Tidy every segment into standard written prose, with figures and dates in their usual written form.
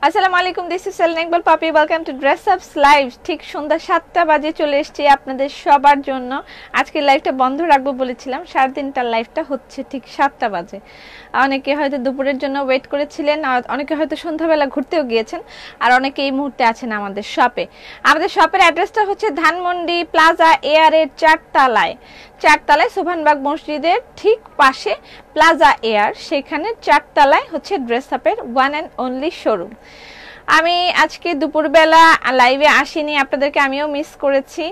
আসসালামু আলাইকুম, this is Selina Iqbal পাপি। ওয়েলকাম টু ড্রেস আপস লাইভ। ঠিক সন্ধ্যা 7টা বাজে চলে এসেছি আপনাদের সবার জন্য। আজকে লাইভটা বন্ধ রাখবো বলেছিলাম, 3:30টার লাইভটা হচ্ছে ঠিক 7টা বাজে। অনেকে হয়তো দুপুরের জন্য ওয়েট করেছিলেন, অনেকে হয়তো সন্ধ্যাবেলা ঘুরতেও গিয়েছেন, আর অনেকে এই মুহূর্তে আছেন আমাদের শপে। আমাদের শপের অ্যাড্রেসটা হচ্ছে ধানমন্ডি প্লাজা এয়ারের 4তলায় সোভানবাগ মসজিদের ঠিক পাশে প্লাজা এয়ার, সেখানে 4তলায় হচ্ছে ড্রেস আপের ওয়ান অ্যান্ড অনলি শোরুম। আমি আজকে দুপুরবেলা লাইভে আসিনি, আপনাদেরকে আমিও মিস করেছি।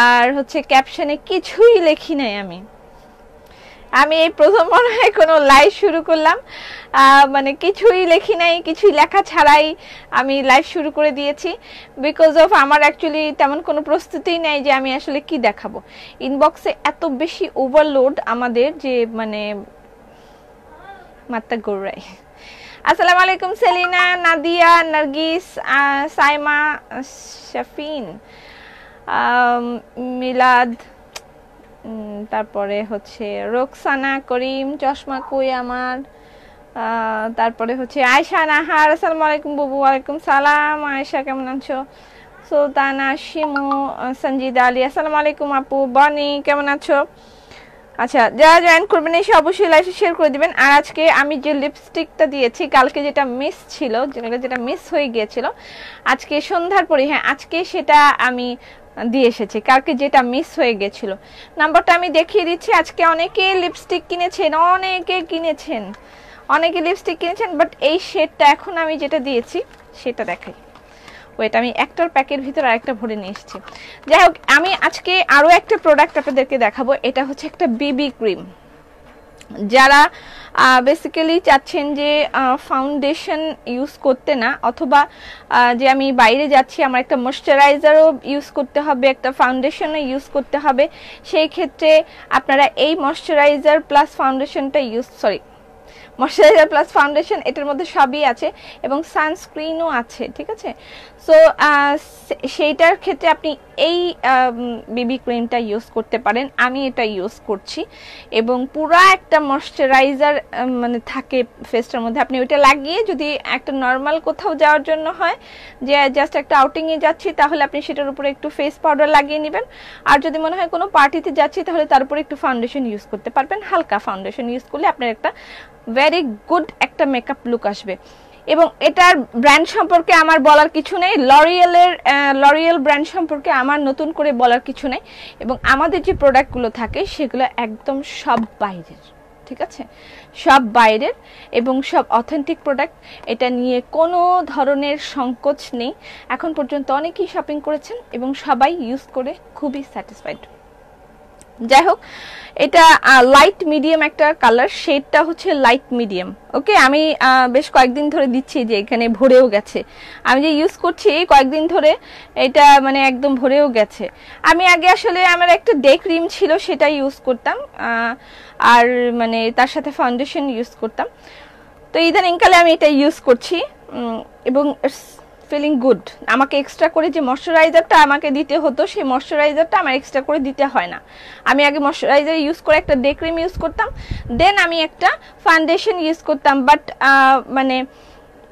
আর হচ্ছে ক্যাপশনে কিছুই লেখি নাই। আমি এই প্রথম মনে হয় কোনো লাইভ শুরু করলাম, মানে কিছুই লেখি নাই, কিছুই লেখা ছাড়াই আমি লাইভ শুরু করে দিয়েছি। বিকজ অফ আমার অ্যাকচুয়ালি তেমন কোনো প্রস্তুতি নেই যে আমি আসলে কি দেখাবো। ইনবক্সে এত বেশি ওভারলোড আমাদের যে মানে মাত্রা গৌরাই। আসসালামু আলাইকুম সেলিনা, নাদিয়া, নার্গিস, সাইমা, শাফিন, মিলাদ, তারপরে হচ্ছে রোকসানা, করিম, চশমা কই আমার, তারপরে হচ্ছে আয়শা নাহার। আসসালামু আলাইকুম বুবু। ওয়ালাইকুম সালাম। আয়শা কেমন আছো? সুলতানা, শিমু, সঞ্জিদা আলী, আসসালামু আলাইকুম আপু। বনি কেমন আছো? আচ্ছা, যারা জয়েন করবেন এসে অবশ্যই লাইভে শেয়ার করে দিবেন। আর আজকে আমি যে লিপস্টিকটা দিয়েছি, কালকে যেটা মিস হয়ে গিয়েছিল, আজকে সন্ধ্যার পরে, হ্যাঁ আজকে সেটা আমি দিয়ে এসেছি। কালকে যেটা মিস হয়ে গিয়েছিল, নাম্বারটা আমি দেখিয়ে দিচ্ছি। আজকে অনেকে লিপস্টিক কিনেছেন, অনেকে লিপস্টিক কিনেছেন, বাট এই শেডটা এখন আমি যেটা দিয়েছি সেটা দেখাই। ওয়েট, আমি একটার প্যাকের ভিতর আরেকটা ভরে নিয়ে এসেছি। যাই হোক, আমি আজকে আরও একটা প্রোডাক্ট আপনাদেরকে দেখাবো। এটা হচ্ছে একটা বিবি ক্রিম। যারা বেসিক্যালি চাচ্ছেন যে ফাউন্ডেশন ইউজ করতে না, অথবা যে আমি বাইরে যাচ্ছি, আমার একটা ময়শ্চারাইজারও ইউজ করতে হবে, একটা ফাউন্ডেশনও ইউজ করতে হবে, সেই ক্ষেত্রে আপনারা এই ময়শ্চারাইজার প্লাস ফাউন্ডেশনটা ময়শ্চারাইজার প্লাস ফাউন্ডেশন, এটার মধ্যে সবই আছে এবং সানস্ক্রিনও আছে, ঠিক আছে। সো সেইটার ক্ষেত্রে আপনি এই বিবি ক্রিমটা ইউজ করতে পারেন। আমি এটা ইউজ করছি এবং পুরা একটা ময়শ্চারাইজার মানে থাকে ফেসটার মধ্যে। আপনি ওইটা লাগিয়ে যদি একটা নর্মাল কোথাও যাওয়ার জন্য হয়, যে জাস্ট একটা আউটিংয়ে যাচ্ছি, তাহলে আপনি সেটার উপরে একটু ফেস পাউডার লাগিয়ে নেবেন। আর যদি মনে হয় কোনো পার্টিতে যাচ্ছি, তাহলে তার উপরে একটু ফাউন্ডেশন ইউজ করতে পারবেন। হালকা ফাউন্ডেশন ইউজ করলে আপনার একটা ভেরি গুড একটা মেকআপ লুক আসবে। এবং এটার ব্র্যান্ড সম্পর্কে আমার বলার কিছু নেই, লরিয়েল ব্র্যান্ড সম্পর্কে আমার নতুন করে বলার কিছু নেই। এবং আমাদের যে প্রোডাক্টগুলো থাকে সেগুলো একদম সব বাইরের, ঠিক আছে, সব বাইরের এবং সব অথেন্টিক প্রোডাক্ট। এটা নিয়ে কোনো ধরনের সংকোচ নেই। এখন পর্যন্ত অনেকেই শপিং করেছেন এবং সবাই ইউজ করে খুবই স্যাটিসফাইড। যাই হোক, এটা লাইট মিডিয়াম একটা কালার, শেডটা হচ্ছে লাইট মিডিয়াম। ওকে, আমি বেশ কয়েকদিন ধরে দিচ্ছি, যে এখানে ভরেও গেছে। আমি যে ইউজ করছি কয়েকদিন ধরে, এটা মানে একদম ভরেও গেছে। আমি আগে আসলে আমার একটা ডে ক্রিম ছিল, সেটা ইউজ করতাম, আর মানে তার সাথে ফাউন্ডেশন ইউজ করতাম। তো ইদানিংকালে আমি এটা ইউজ করছি এবং ফিলিং গুড। আমাকে এক্সট্রা করে যে ময়শ্চারাইজারটা আমাকে দিতে হতো, সেই ময়শ্চারাইজারটা আমার এক্সট্রা করে দিতে হয় না। আমি আগে ময়শ্চারাইজার ইউজ করে একটা ডে ক্রিম ইউজ করতাম, দেন আমি একটা ফাউন্ডেশন ইউজ করতাম। বাট মানে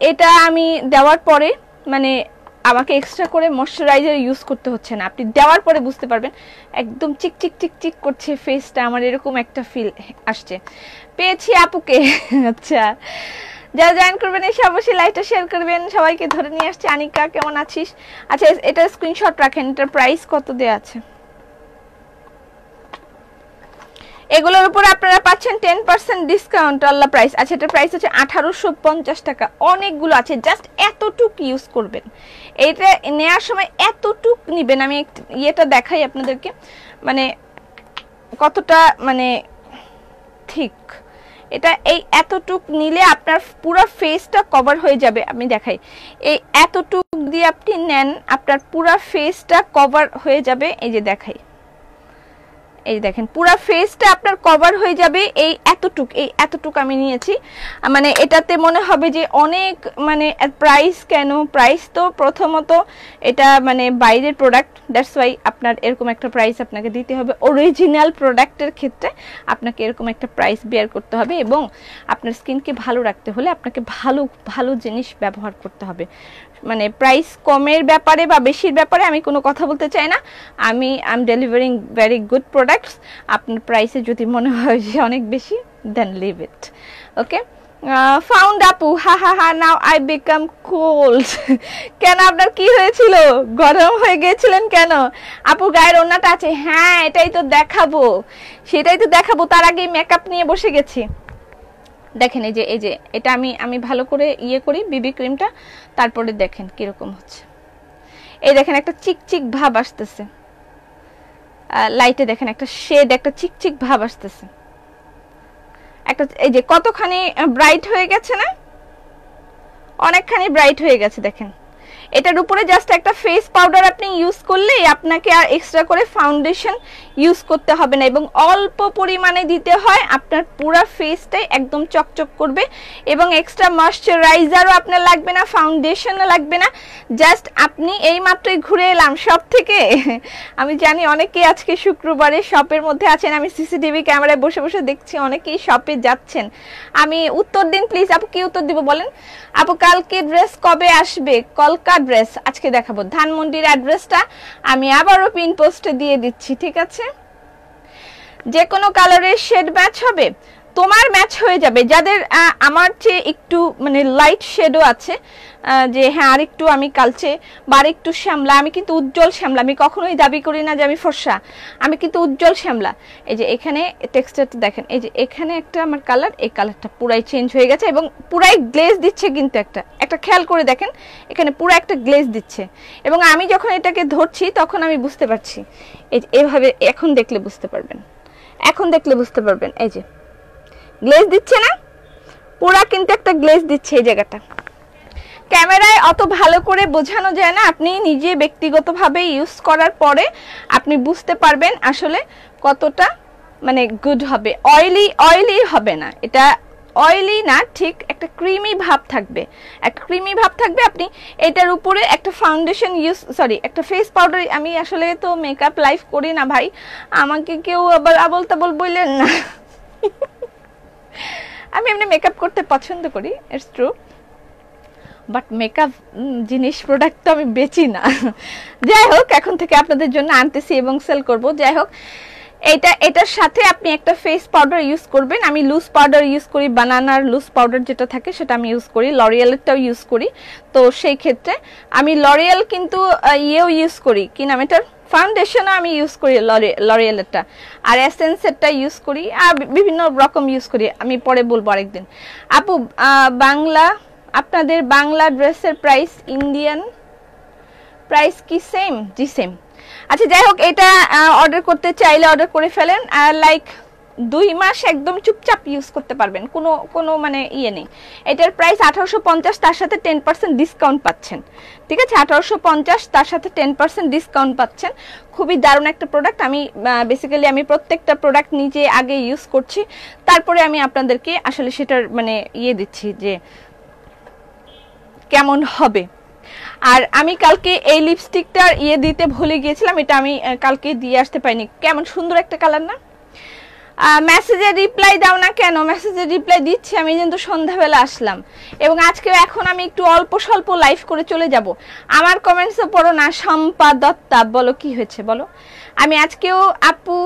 এটা আমি দেওয়ার পরে মানে আমাকে এক্সট্রা করে ময়শ্চারাইজার ইউজ করতে হচ্ছে না। আপনি দেওয়ার পরে বুঝতে পারবেন একদম চিক চিক চিক চিক করছে ফেসটা, আমার এরকম একটা ফিল আসছে। পেয়েছি আপুকে। আচ্ছা, যারা জয়েন করবেন এসে অবশ্যই লাইভটা শেয়ার করবেন। সবাইকে ধরে নিয়ে আসছি। আনিকা কেমন আছিস? আচ্ছা, এটা স্ক্রিনশট রাখেন। এটার প্রাইস কত দেয়া আছে? এগুলোর উপর আপনারা পাচ্ছেন 10% ডিসকাউন্ট, আল্লাহ প্রাইস। আচ্ছা, এটার প্রাইস হচ্ছে 1850 টাকা। অনেকগুলো আছে, জাস্ট এতটুক ইউজ করবেন। এইটা নেওয়ার সময় এতটুক নেবেন। আমি ইয়েটা দেখাই আপনাদেরকে, মানে কতটা মানে ঠিক। এটা এই এতটুক নিলে আপনার পুরো ফেসটা কভার হয়ে যাবে। আমি দেখাই, এই এতটুক দিয়ে আপনি নেন, আপনার পুরো ফেসটা কভার হয়ে যাবে। এই যে দেখাই, এই দেখেন পুরো ফেসটা আপনার কভার হয়ে যাবে। এই এতটুক আমি নিয়েছি, মানে এটাতে মনে হবে যে অনেক, মানে প্রাইস কেন, প্রাইস তো প্রথমত এটা মানে বাইরের প্রোডাক্ট, দ্যাটস ওয়াই আপনার এরকম একটা প্রাইস আপনাকে দিতে হবে। অরিজিনাল প্রোডাক্টের ক্ষেত্রে আপনাকে এরকম একটা প্রাইস বেয়ার করতে হবে, এবং আপনার স্কিনকে ভালো রাখতে হলে আপনাকে ভালো ভালো জিনিস ব্যবহার করতে হবে। মানে প্রাইস কমের ব্যাপারে বা বেশির ব্যাপারে আমি কোনো কথা বলতে চাই না। I am delivering very good products. আপনার প্রাইসে যদি মনে হয় যে অনেক বেশি, দেন লিভ ইট। ওকে, ফাউন্ড আপু, হা নাও আই বিকাম কোল্ড। কেন, আপনার কি হয়েছিল? গরম হয়ে গিয়েছিলেন কেন? আপু গায়ের ওড়নাটা আছে, হ্যাঁ এটাই তো দেখাবো, সেটাই তো দেখাবো। তার আগে মেকআপ নিয়ে বসে গেছি। দেখেন এই যে এটা আমি ভালো করে ইয়ে করি বিবি ক্রিমটা, তারপরে দেখেন কিরকম হচ্ছে। এই দেখেন একটা চিকচিক ভাব আসতেছে, লাইটে দেখেন একটা শেড, একটা চিকচিক ভাব আসতেছে, একটা এই যে কতখানি ব্রাইট হয়ে গেছে না, অনেকখানি ব্রাইট হয়ে গেছে। দেখেন এটার উপরে জাস্ট একটা ফেস পাউডার আপনি ইউজ করলেই আপনাকে আর এক্সট্রা করে ফাউন্ডেশন ইউজ করতে হবে না, এবং অল্প পরিমাণে দিতে হয়। আপনার পুরো ফেসটাই একদম চকচক করবে, এবং এক্সট্রা ময়শ্চারাইজারও আপনার লাগবে না, ফাউন্ডেশনও লাগবে না। জাস্ট আপনি এই মাত্রই ঘুরে এলাম শপ থেকে। আমি জানি অনেকেই আজকে শুক্রবারে শপের মধ্যে আছেন, আমি সিসিটিভি ক্যামেরায় বসে বসে দেখছি অনেকেই শপে যাচ্ছেন। আমি উত্তর দিন প্লিজ। আপু কি উত্তর দিব বলেন? আপু কালকে ড্রেস কবে আসবে? কলকা ড্রেস আজকে দেখাবো। ধানমন্ডির অ্যাড্রেসটা আমি আবারও পিন পোস্টে দিয়ে দিচ্ছি, ঠিক আছে? যে কোনো কালারের শেড ম্যাচ হবে, তোমার ম্যাচ হয়ে যাবে। যাদের আমার চেয়ে একটু মানে লাইট শেডও আছে, যে হ্যাঁ আর একটু আমি কালচে বা আর একটু শ্যামলা, আমি কিন্তু উজ্জ্বল শ্যামলা, আমি কখনোই দাবি করি না যে আমি ফর্সা, আমি কিন্তু উজ্জ্বল শ্যামলা। এই যে এখানে টেক্সচারটা দেখেন, এই যে এখানে একটা আমার কালার, এই কালারটা পুরাই চেঞ্জ হয়ে গেছে এবং পুরাই গ্লেজ দিচ্ছে, কিন্তু একটা খেয়াল করে দেখেন এখানে পুরো একটা গ্লেজ দিচ্ছে, এবং আমি যখন এটাকে ধরছি তখন আমি বুঝতে পারছি। এই যে এভাবে এখন দেখলে বুঝতে পারবেন, এখন দেখলে বুঝতে পারবেন। এই যে গ্লেজ দিচ্ছে না, পুরা কিন্তু একটা গ্লেজ দিচ্ছে। এই জায়গাটা ক্যামেরায় অত ভালো করে বোঝানো যায় না, আপনি নিজে ব্যক্তিগতভাবে ইউজ করার পরে আপনি বুঝতে পারবেন আসলে কতটা মানে গুড হবে। অয়েলি হবে না, এটা অয়েলি না, ঠিক একটা ক্রিমি ভাব থাকবে, একটা ক্রিমি ভাব থাকবে। আপনি এটার উপরে একটা ফাউন্ডেশন একটা ফেস পাউডার, আমি আসলে তো মেকআপ লাইভ করি না ভাই, আমাকে কেউ আবার আবল তাবল বললেন না। আমি এমনি মেকআপ করতে পছন্দ করি, ইটস ট্রু, বাট মেকআপ জিনিস প্রোডাক্ট তো আমি বেচি না। যাই হোক, এখন থেকে আপনাদের জন্য আনতেছি এবং সেল করব। যাই হোক, এটার সাথে আপনি একটা ফেস পাউডার ইউজ করবেন। আমি লুজ পাউডার ইউজ করি, বানানার লুজ পাউডার যেটা থাকে সেটা আমি ইউজ করি, লরিয়ালেরটাও ইউজ করি। তো সেই ক্ষেত্রে আমি লরিয়াল কিন্তু ইয়েও ইউজ করি, কি নাম এটার, ফাউন্ডেশনও আমি ইউজ করি লরিয়ালেরটা, আর এসেন্সেরটা ইউজ করি, আর বিভিন্ন রকম ইউজ করি, আমি পরে বলবো আরেকদিন। আপু আপনাদের বাংলা ড্রেসের প্রাইস ইন্ডিয়ান প্রাইস কি সেম? জি সেম। আচ্ছা যাই হোক, এটা অর্ডার করতে চাইলে অর্ডার করে ফেলেন, লাইক 2 মাস একদম চুপচাপ ইউজ করতে পারবেন, কোনো মানে ইয়ে নেই। এটার প্রাইস 1850, তার সাথে 10% ডিসকাউন্ট পাচ্ছেন, ঠিক আছে? 1850, তার সাথে 10% ডিসকাউন্ট পাচ্ছেন। খুবই দারুণ একটা প্রোডাক্ট। আমি বেসিক্যালি আমি প্রত্যেকটা প্রোডাক্ট নিজে আগে ইউজ করছি, তারপরে আমি আপনাদেরকে আসলে সেটার মানে ইয়ে দিচ্ছি যে কেমন হবে। আর আমি কালকে এই লিপস্টিকটার ইয়ে দিতে ভুলে গিয়েছিলাম, এটা আমি কালকে দিয়ে আসতে পারিনি। কেমন সুন্দর একটা কালার না? মেসেজে রিপ্লাই দাও না কেন? মেসেজে রিপ্লাই দিচ্ছি, আমি কিন্তু সন্ধ্যাবেলা আসলাম, এবং আজকে এখন আমি একটু অল্প স্বল্প লাইভ করে চলে যাব। আমার কমেন্টসও পড়ো না। শম্পা দত্তা বলো, কি হয়েছে বলো? আমি আজকেও আপু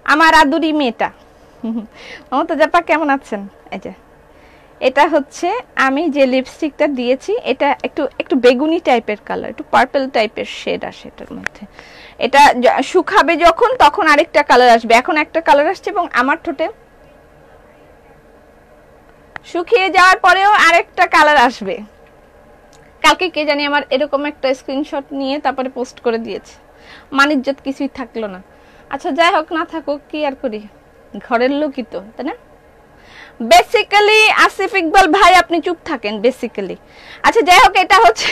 আমার আদুরি মেয়েটা। মমতা জাপা কেমন আছেন? এই যে এটা হচ্ছে আমি যে লিপস্টিকটা দিয়েছি, এটা একটু বেগুনি টাইপের কালার, একটু পার্পল টাইপের শেড আসে এটার মধ্যে। এটা শুকাবে যখন, তখন আরেকটা কালার আসবে, এখন একটা কালার আসছে, এবং আমার ঠোঁটে শুকিয়ে যাওয়ার পরেও আরেকটা কালার আসবে। কালকে কে জানি আমার এরকম একটা স্ক্রিনশট নিয়ে তারপরে পোস্ট করে দিয়েছে, মানিজ্জত কিছুই থাকলো না। আচ্ছা যাই হোক, না থাকুক, কি আর করি, ঘরের লোকই তো, তাই না? বেসিক্যালি আসিফ ইকবাল ভাই আপনি চুপ থাকেন বেসিক্যালি। আচ্ছা যাই হোক, এটা হচ্ছে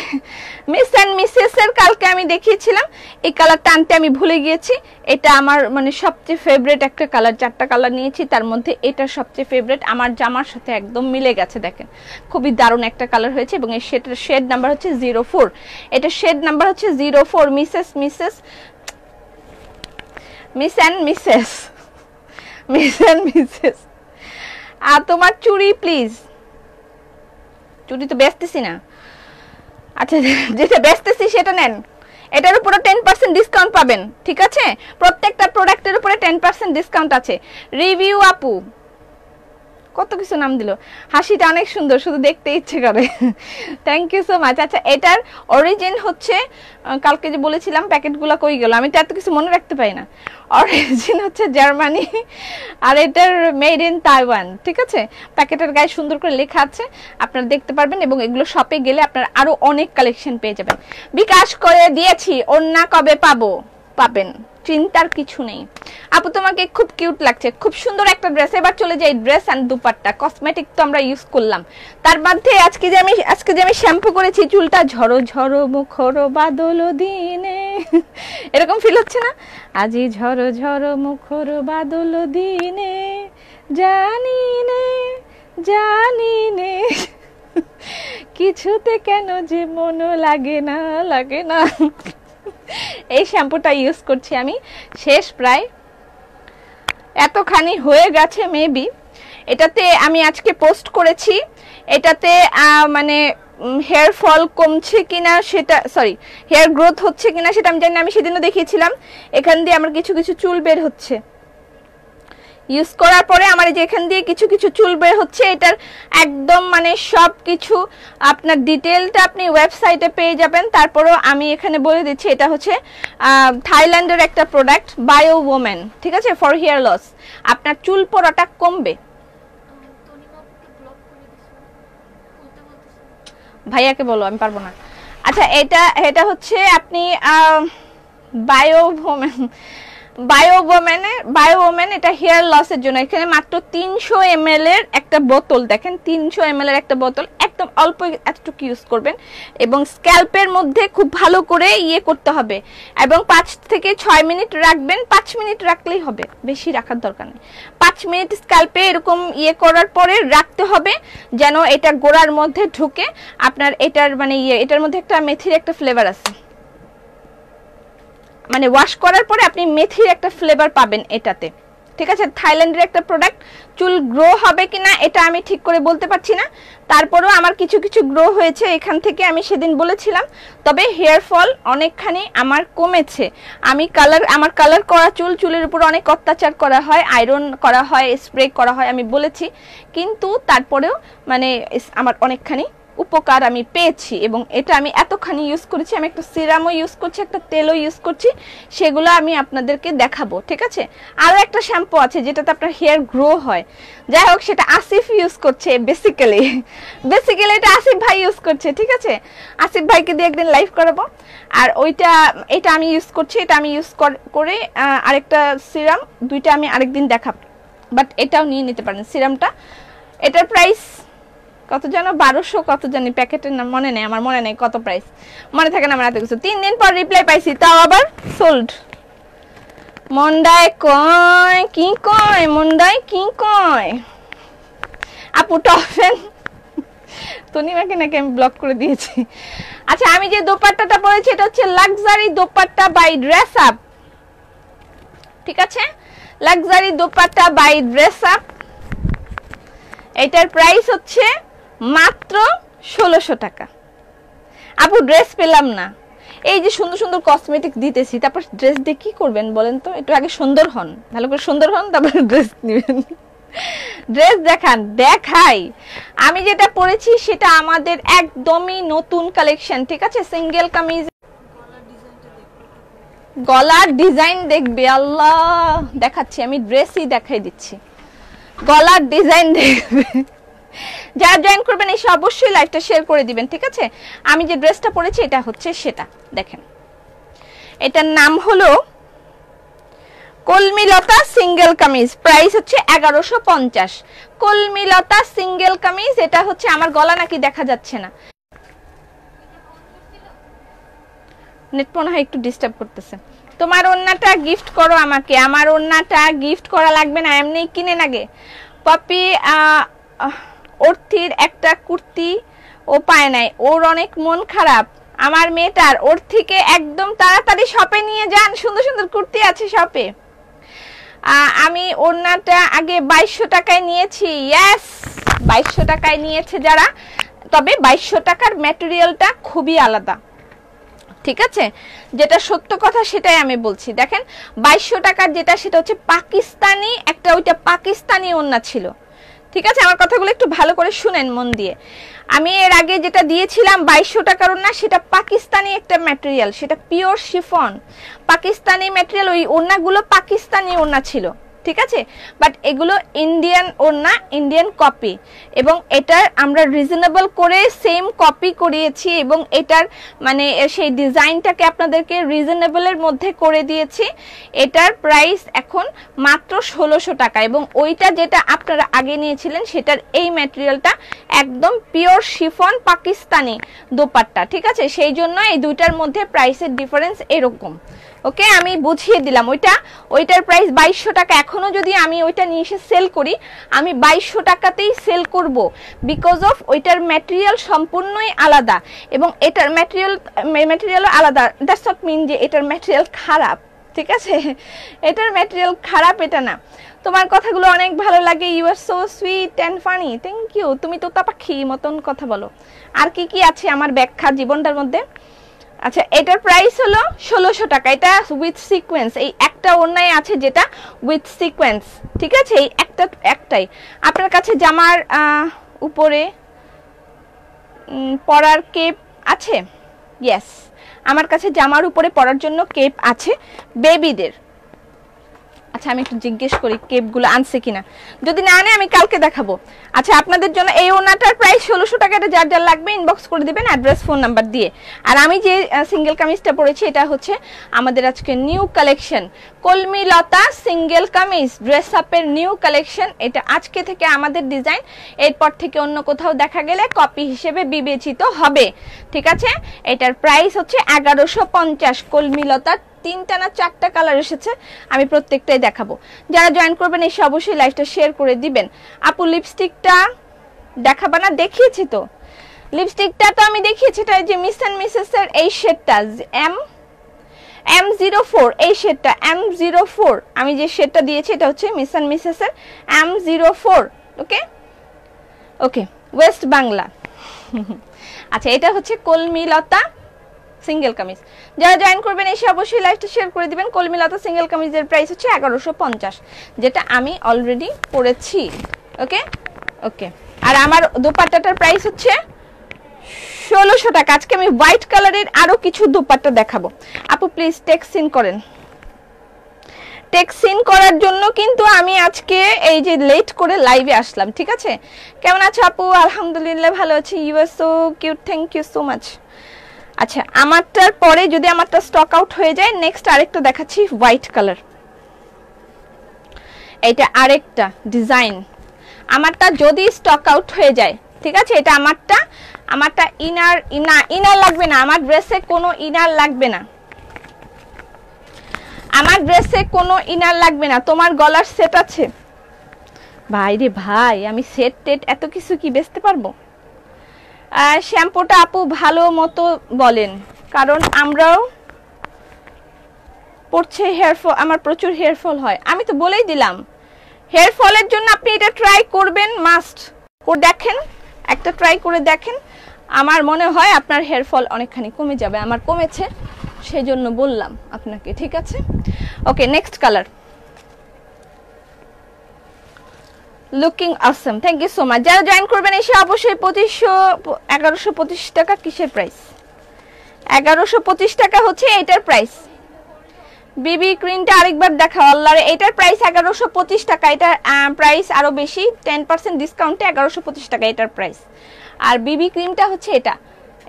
মিস অ্যান্ড মিসেস এর, কালকে আমি দেখিয়েছিলাম। এই কালারটা আনতে আমি ভুলে গিয়েছি। এটা আমার মানে সবচেয়ে ফেভারিট একটা কালার, 4টা কালার নিয়েছি, তার মধ্যে এটা সবচেয়ে ফেভারিট, আমার জামার সাথে একদম মিলে গেছে। দেখেন খুবই দারুণ একটা কালার হয়েছে, এবং এই শেড নাম্বার হচ্ছে 04। এটা শেড নাম্বার হচ্ছে 04। মিস অ্যান্ড মিসেস আর তোমার চুড়ি প্লিজ, চুড়ি তো বেচতেছি না। আচ্ছা যেটা বেচতেছি সেটা নেন, এটার উপরে 10% ডিসকাউন্ট পাবেন, ঠিক আছে? প্রত্যেকটা প্রোডাক্টের উপরে 10% ডিসকাউন্ট আছে। রিভিউ আপু কত কিছু নাম দিল, হাসিটা অনেক সুন্দর, শুধু দেখতে ইচ্ছে করে। Thank you so much. আচ্ছা এটার অরিজিন হচ্ছে, কালকে যে বলেছিলাম প্যাকেটগুলো কই গেল, আমি তো এত কিছু মনে রাখতে পারি না। অরিজিন হচ্ছে জার্মানি, আর এটার মেড ইন তাইওয়ান, ঠিক আছে? প্যাকেটের গায়ে সুন্দর করে লেখা আছে, আপনারা দেখতে পারবেন, এবং এগুলো শপে গেলে আপনারা আরো অনেক কালেকশন পেয়ে যাবেন। বিকাশ করে দিয়েছি, ওন্না কবে পাবেন, চিন্তার কিছু নেই। আপু তোমাকে খুব কিউট লাগছে, খুব সুন্দর একটা ড্রেস। এবার চলে যাই ড্রেস এন্ড দুপাট্টা। কসমেটিক তো আমরা ইউজ করলাম, তার মধ্যে আজকে যে আমি শ্যাম্পু করেছি, চুলটা ঝরো ঝরো মুখর বাদল দিনে, এরকম ফিল হচ্ছে না? আজি ঝরো ঝরো মুখর বাদল দিনে, জানি নে কিছুতে কেন যে মন লাগে না। এই শ্যাম্পুটা ইউজ করছি আমি, শেষ প্রায় এতখানি হয়ে গেছে মেবি। এটাতে আমি আজকে পোস্ট করেছি, এটাতে মানে হেয়ার ফল কমছে কিনা সেটা, সরি হেয়ার গ্রোথ হচ্ছে কিনা সেটা আমি জানি না। আমি সেদিনও দেখিয়েছিলাম, এখান দিয়ে আমার কিছু কিছু চুল বের হচ্ছে ইউজ করার পরে, আমার যে এখান দিয়ে কিছু কিছু চুল বের হচ্ছে। এটার একদম মানে সব কিছু আপনার ডিটেলটা আপনি ওয়েবসাইটে পেয়ে যাবেন। তারপরেও আমি এখানে বলে দিচ্ছি, এটা হচ্ছে থাইল্যান্ডের একটা প্রোডাক্ট, বায়ো ওমেন, ঠিক আছে? ফর হেয়ার লস, আপনার চুল পড়াটা কমবে। ভাইয়াকে বলো, আমি পারবো না। আচ্ছা এটা হচ্ছে আপনি বায়ো ওমেন, এটা হেয়ার লসের জন্য। এখানে মাত্র 300 ml এর একটা বোতল, দেখেন 300 ml এর একটা বোতল, একদম অল্প এতটুকু ইউজ করবেন, এবং স্ক্যাল্পের মধ্যে খুব ভালো করে করতে হবে, এবং 5 থেকে 6 মিনিট রাখবেন। 5 মিনিট রাখলেই হবে, বেশি রাখার দরকার নেই। 5 মিনিট স্ক্যাল্পে এরকম করার পরে রাখতে হবে, যেন এটা গোড়ার মধ্যে ঢুকে। আপনার এটার মানে এটার মধ্যে একটা মেথির একটা ফ্লেভার আছে, মানে ওয়াশ করার পরে আপনি মেথির একটা ফ্লেভার পাবেন এটাতে, ঠিক আছে? থাইল্যান্ডের একটা প্রোডাক্ট। চুল গ্রো হবে কিনা এটা আমি ঠিক করে বলতে পারছি না, তারপরেও আমার কিছু কিছু গ্রো হয়েছে এখান থেকে, আমি সেদিন বলেছিলাম। তবে হেয়ার ফল অনেকখানি আমার কমেছে। আমার কালার করা চুলের উপর অনেক অত্যাচার করা হয়, আয়রন করা হয়, স্প্রে করা হয়, আমি বলেছি, কিন্তু তারপরেও মানে আমার অনেকখানি উপকার আমি পেয়েছি। এবং এটা আমি এতখানি ইউজ করেছি, আমি একটা সিরামও ইউজ করছি, একটা তেলও ইউজ করছি, সেগুলো আমি আপনাদেরকে দেখাবো, ঠিক আছে? আরও একটা শ্যাম্পু আছে যেটাতে আপনার হেয়ার গ্রো হয়, যাই হোক সেটা আসিফ ইউজ করছে বেসিক্যালি এটা আসিফ ভাই ইউজ করছে, ঠিক আছে? আসিফ ভাইকে দিয়ে একদিন লাইভ করাবো। আর এটা আমি ইউজ করছি, এটা আমি ইউজ করে আরেকটা সিরাম, দুইটা আমি আরেকদিন দেখাবো, বাট এটাও নিয়ে নিতে পারেন সিরামটা। এটার প্রাইস কত যেন 1200 কত জানি, প্যাকেটের নাম মনে নেই, আমার মনে নেই কত প্রাইস, মনে থাকে না আমার এত কিছু। 3 দিন পর রিপ্লাই পাইছি, তাও আবার সোল্ড। মন্ডায় কি কয় আপু টফেন তনিমাকে নাকি আমি ব্লক করে দিয়েছি। আচ্ছা আমি যে দোপাট্টাটা পরেছি এটা হচ্ছে luxury dupatta by dress up, ঠিক আছে? Luxury dupatta by dress up, এটার প্রাইস হচ্ছে মাত্র 1600 টাকা। আপু ড্রেস পেলাম না, এই যে সুন্দর সুন্দর কসমেটিক দিতেছি, তারপর ড্রেস দিয়ে কি করবেন বলেন তো? একটু আগে সুন্দর হন, ভালো করে সুন্দর হন, তারপর ড্রেস নেবেন। ড্রেস দেখাই। আমি যেটা পরেছি সেটা আমাদের একদমই নতুন কালেকশন, ঠিক আছে? সিঙ্গেল কামিজ, গলার ডিজাইন দেখবে, আল্লাহ দেখাচ্ছি, আমি ড্রেসই দেখাই দিচ্ছি, গলার ডিজাইন দেখবে। যারা জয়েন করবেন এসে অবশ্যই লাইভটা শেয়ার করে দিবেন, ঠিক আছে? আমি যে ড্রেসটা পরেছি এটা হচ্ছে সেটা, দেখেন এটার নাম হলো কলমিলতা সিঙ্গেল কামিজ প্রাইস হচ্ছে 1150। কলমিলতা সিঙ্গেল কামিজ, এটা হচ্ছে আমার গলা নাকি দেখা যাচ্ছে না, নেট মনে হয় একটু ডিস্টার্ব করতেছে। তোমার ওন্নাটা গিফট করো আমাকে, আমার ওন্নাটা গিফট করা লাগবে না, এমনি কিনে নাগে। পপি অর্থির একটা কুর্তি ও পায় নাই, ওর অনেক মন খারাপ আমার মেয়েটার, ওর থেকে একদম তাড়াতাড়ি শপে নিয়ে যান, সুন্দর সুন্দর কুর্তি আছে শপে। আমি ওড়নাটা আগে 2200 টাকায় নিয়েছি। ইয়েস, 2200 টাকায় নিয়েছে যারা, তবে 2200 টাকার ম্যাটেরিয়ালটা খুবই আলাদা, ঠিক আছে, যেটা সত্য কথা সেটাই আমি বলছি। দেখেন 2200 টাকার যেটা সেটা হচ্ছে পাকিস্তানি একটা, ওইটা পাকিস্তানি ওড়না ছিল, ঠিক আছে। আমার কথাগুলো একটু ভালো করে শুনেন মন দিয়ে। আমি এর আগে যেটা দিয়েছিলাম 2200 টাকার ওড়না, সেটা পাকিস্তানি একটা ম্যাটেরিয়াল, সেটা পিওর শিফন পাকিস্তানি ম্যাটেরিয়াল, ওই ওড়নাগুলো পাকিস্তানি ওড়না ছিল, ঠিক আছে। বাট এগুলো ইন্ডিয়ান ওড়না, ইন্ডিয়ান কপি, এবং এটার আমরা রিজনেবল করে সেম কপি করিয়েছি, এবং এটার মানে সেই ডিজাইনটাকে আপনাদেরকে রিজনেবলের মধ্যে করে দিয়েছি। এটার প্রাইস এখন মাত্র 1600 টাকা, এবং ওইটা যেটা আপনারা আগে নিয়েছিলেন সেটার এই ম্যাটেরিয়ালটা একদম পিওর শিফন পাকিস্তানি দোপাট্টা, ঠিক আছে। সেই জন্য এই দুইটার মধ্যে প্রাইসের ডিফারেন্স এরকম। ওকে, আমি বুঝিয়ে দিলাম। ওইটার প্রাইস 2200 টাকা। এখনো যদি আমি ওইটা নিয়ে এসে সেল করি, আমি 2200 টাকাতেই সেল করব, বিকজ অফ ওইটার ম্যাটেরিয়াল সম্পূর্ণই আলাদা, এবং এটার ম্যাটেরিয়ালও আলাদা। দ্যাটস নট মিন যে এটার ম্যাটেরিয়াল খারাপ, ঠিক আছে, এটার ম্যাটেরিয়াল খারাপ এটা না। তোমার কথাগুলো অনেক ভালো লাগে, you are so sweet and funny, thank you. তুমি তোতা পাখি মতন কথা বলো। আর কি কি আছে আমার ব্যাখ্যা জীবনটার মধ্যে? আচ্ছা, এটার প্রাইস হলো 1600 টাকা, এটা উইথ সিকোয়েন্স। এই একটা ওড়নায় আছে যেটা উইথ সিকোয়েন্স, ঠিক আছে, এই একটাই। আপনার কাছে জামার উপরে পরার কেপ আছে? ইয়েস, আমার কাছে জামার উপরে পরার জন্য কেপ আছে বেবিদের। আচ্ছা, আমি একটু জিজ্ঞেস করি কেপগুলো আনছে কিনা, যদি না আনে আমি কালকে দেখাবো। আচ্ছা, আপনাদের জন্য এই ওনাটার প্রাইস 1600 টাকা। এটা যার যার লাগবে ইনবক্স করে দিবেন অ্যাড্রেস ফোন নাম্বার দিয়ে। আর আমি যে সিঙ্গেল কামিজটা পরেছি এটা হচ্ছে আমাদের আজকে নিউ কালেকশন, কলমি লতা সিঙ্গেল কামিজ ড্রেস আপের নিউ কালেকশন। এটা আজকে থেকে আমাদের ডিজাইন, এরপর থেকে অন্য কোথাও দেখা গেলে কপি হিসেবে বিবেচিত হবে, ঠিক আছে। এটার প্রাইস হচ্ছে 1150। কলমি লতা 3টা না 4টা কালার এসেছে, আমি প্রত্যেকটাই দেখাবো। যারা জয়েন করবেন এসে অবশ্যই লাইভটা শেয়ার করে দিবেন। আপু লিপস্টিকটা দেখাবা না? দেখিয়েছি তো, লিপস্টিকটা তো আমি দেখিয়েছি। এটা যে মিস অ্যান্ড মিসেস এর এই শেডটা M04, এই শেডটা M04, আমি যে শেডটা দিয়েছি এটা হচ্ছে মিস অ্যান্ড মিসেস এর M04। ওকে ওকে, ওয়েস্ট বাংলা। আচ্ছা, এটা হচ্ছে কলমি লতা সিঙ্গেল কামিজ। যারা জয়েন করবেন এসে অবশ্যই লাইভটা শেয়ার করে দিবেন। কলমি লতা সিঙ্গেল কামিজের প্রাইস হচ্ছে 1150, যেটা আমি অলরেডি পরেছি। ওকে ওকে, আর আমার দোপাট্টাটার প্রাইস হচ্ছে 1600 টাকা। আজকে আমি হোয়াইট কালারের আরো কিছু দোপাট্টা দেখাবো। আপু প্লিজ টেক্সট ইন করেন। টেক্সট ইন করার জন্য কিন্তু আমি আজকে এই যে লেট করে লাইভে আসলাম, ঠিক আছে। কেমন আছো আপু? আলহামদুলিল্লাহ ভালো আছি। You are so cute, thank you so much. আচ্ছা, আমারটার পরে যদি আমারটা স্টক আউট হয়ে যায়, নেক্সট আরেকটা দেখাচ্ছি হোয়াইট কালার। এটা আরেকটা ডিজাইন, আমারটা যদি স্টক আউট হয়ে যায়, ঠিক আছে। এটা আমারটা ইনার লাগবে না, আমার ড্রেসে কোনো ইনার লাগবে না, আমার ড্রেসে কোনো ইনার লাগবে না। তোমার গলার সেট আছে? ভাই রে ভাই, আমি সেট টেট এত কিছু কি বেচতে পারবো? শ্যাম্পুটা আপু ভালো মতো বলেন, কারণ আমরাও পড়ছে হেয়ার ফল, আমার প্রচুর হেয়ার ফল হয়। আমি তো বলেই দিলাম, হেয়ার ফলের জন্য আপনি এটা ট্রাই করবেন, মাস্ট করে দেখেন, একটা ট্রাই করে দেখেন। আমার মনে হয় আপনার হেয়ার ফল অনেকখানি কমে যাবে, আমার কমেছে, সেই জন্য বললাম আপনাকে, ঠিক আছে। Okay, next colour. Looking awesome, thank you so much. যারা জয়েন করবেন এসে অবশ্যই 1125 টাকা। কিসের প্রাইস? 1125 টাকা হচ্ছে এটার প্রাইস। বিবি ক্রিমটা আরেকবার দেখাও আল্লাহ রে। এটার প্রাইস 1125 টাকা। এটা প্রাইস আরো বেশি, 10% ডিসকাউন্টে 1125 টাকা এটার প্রাইস। আর বিবি ক্রিমটা হচ্ছে এটা,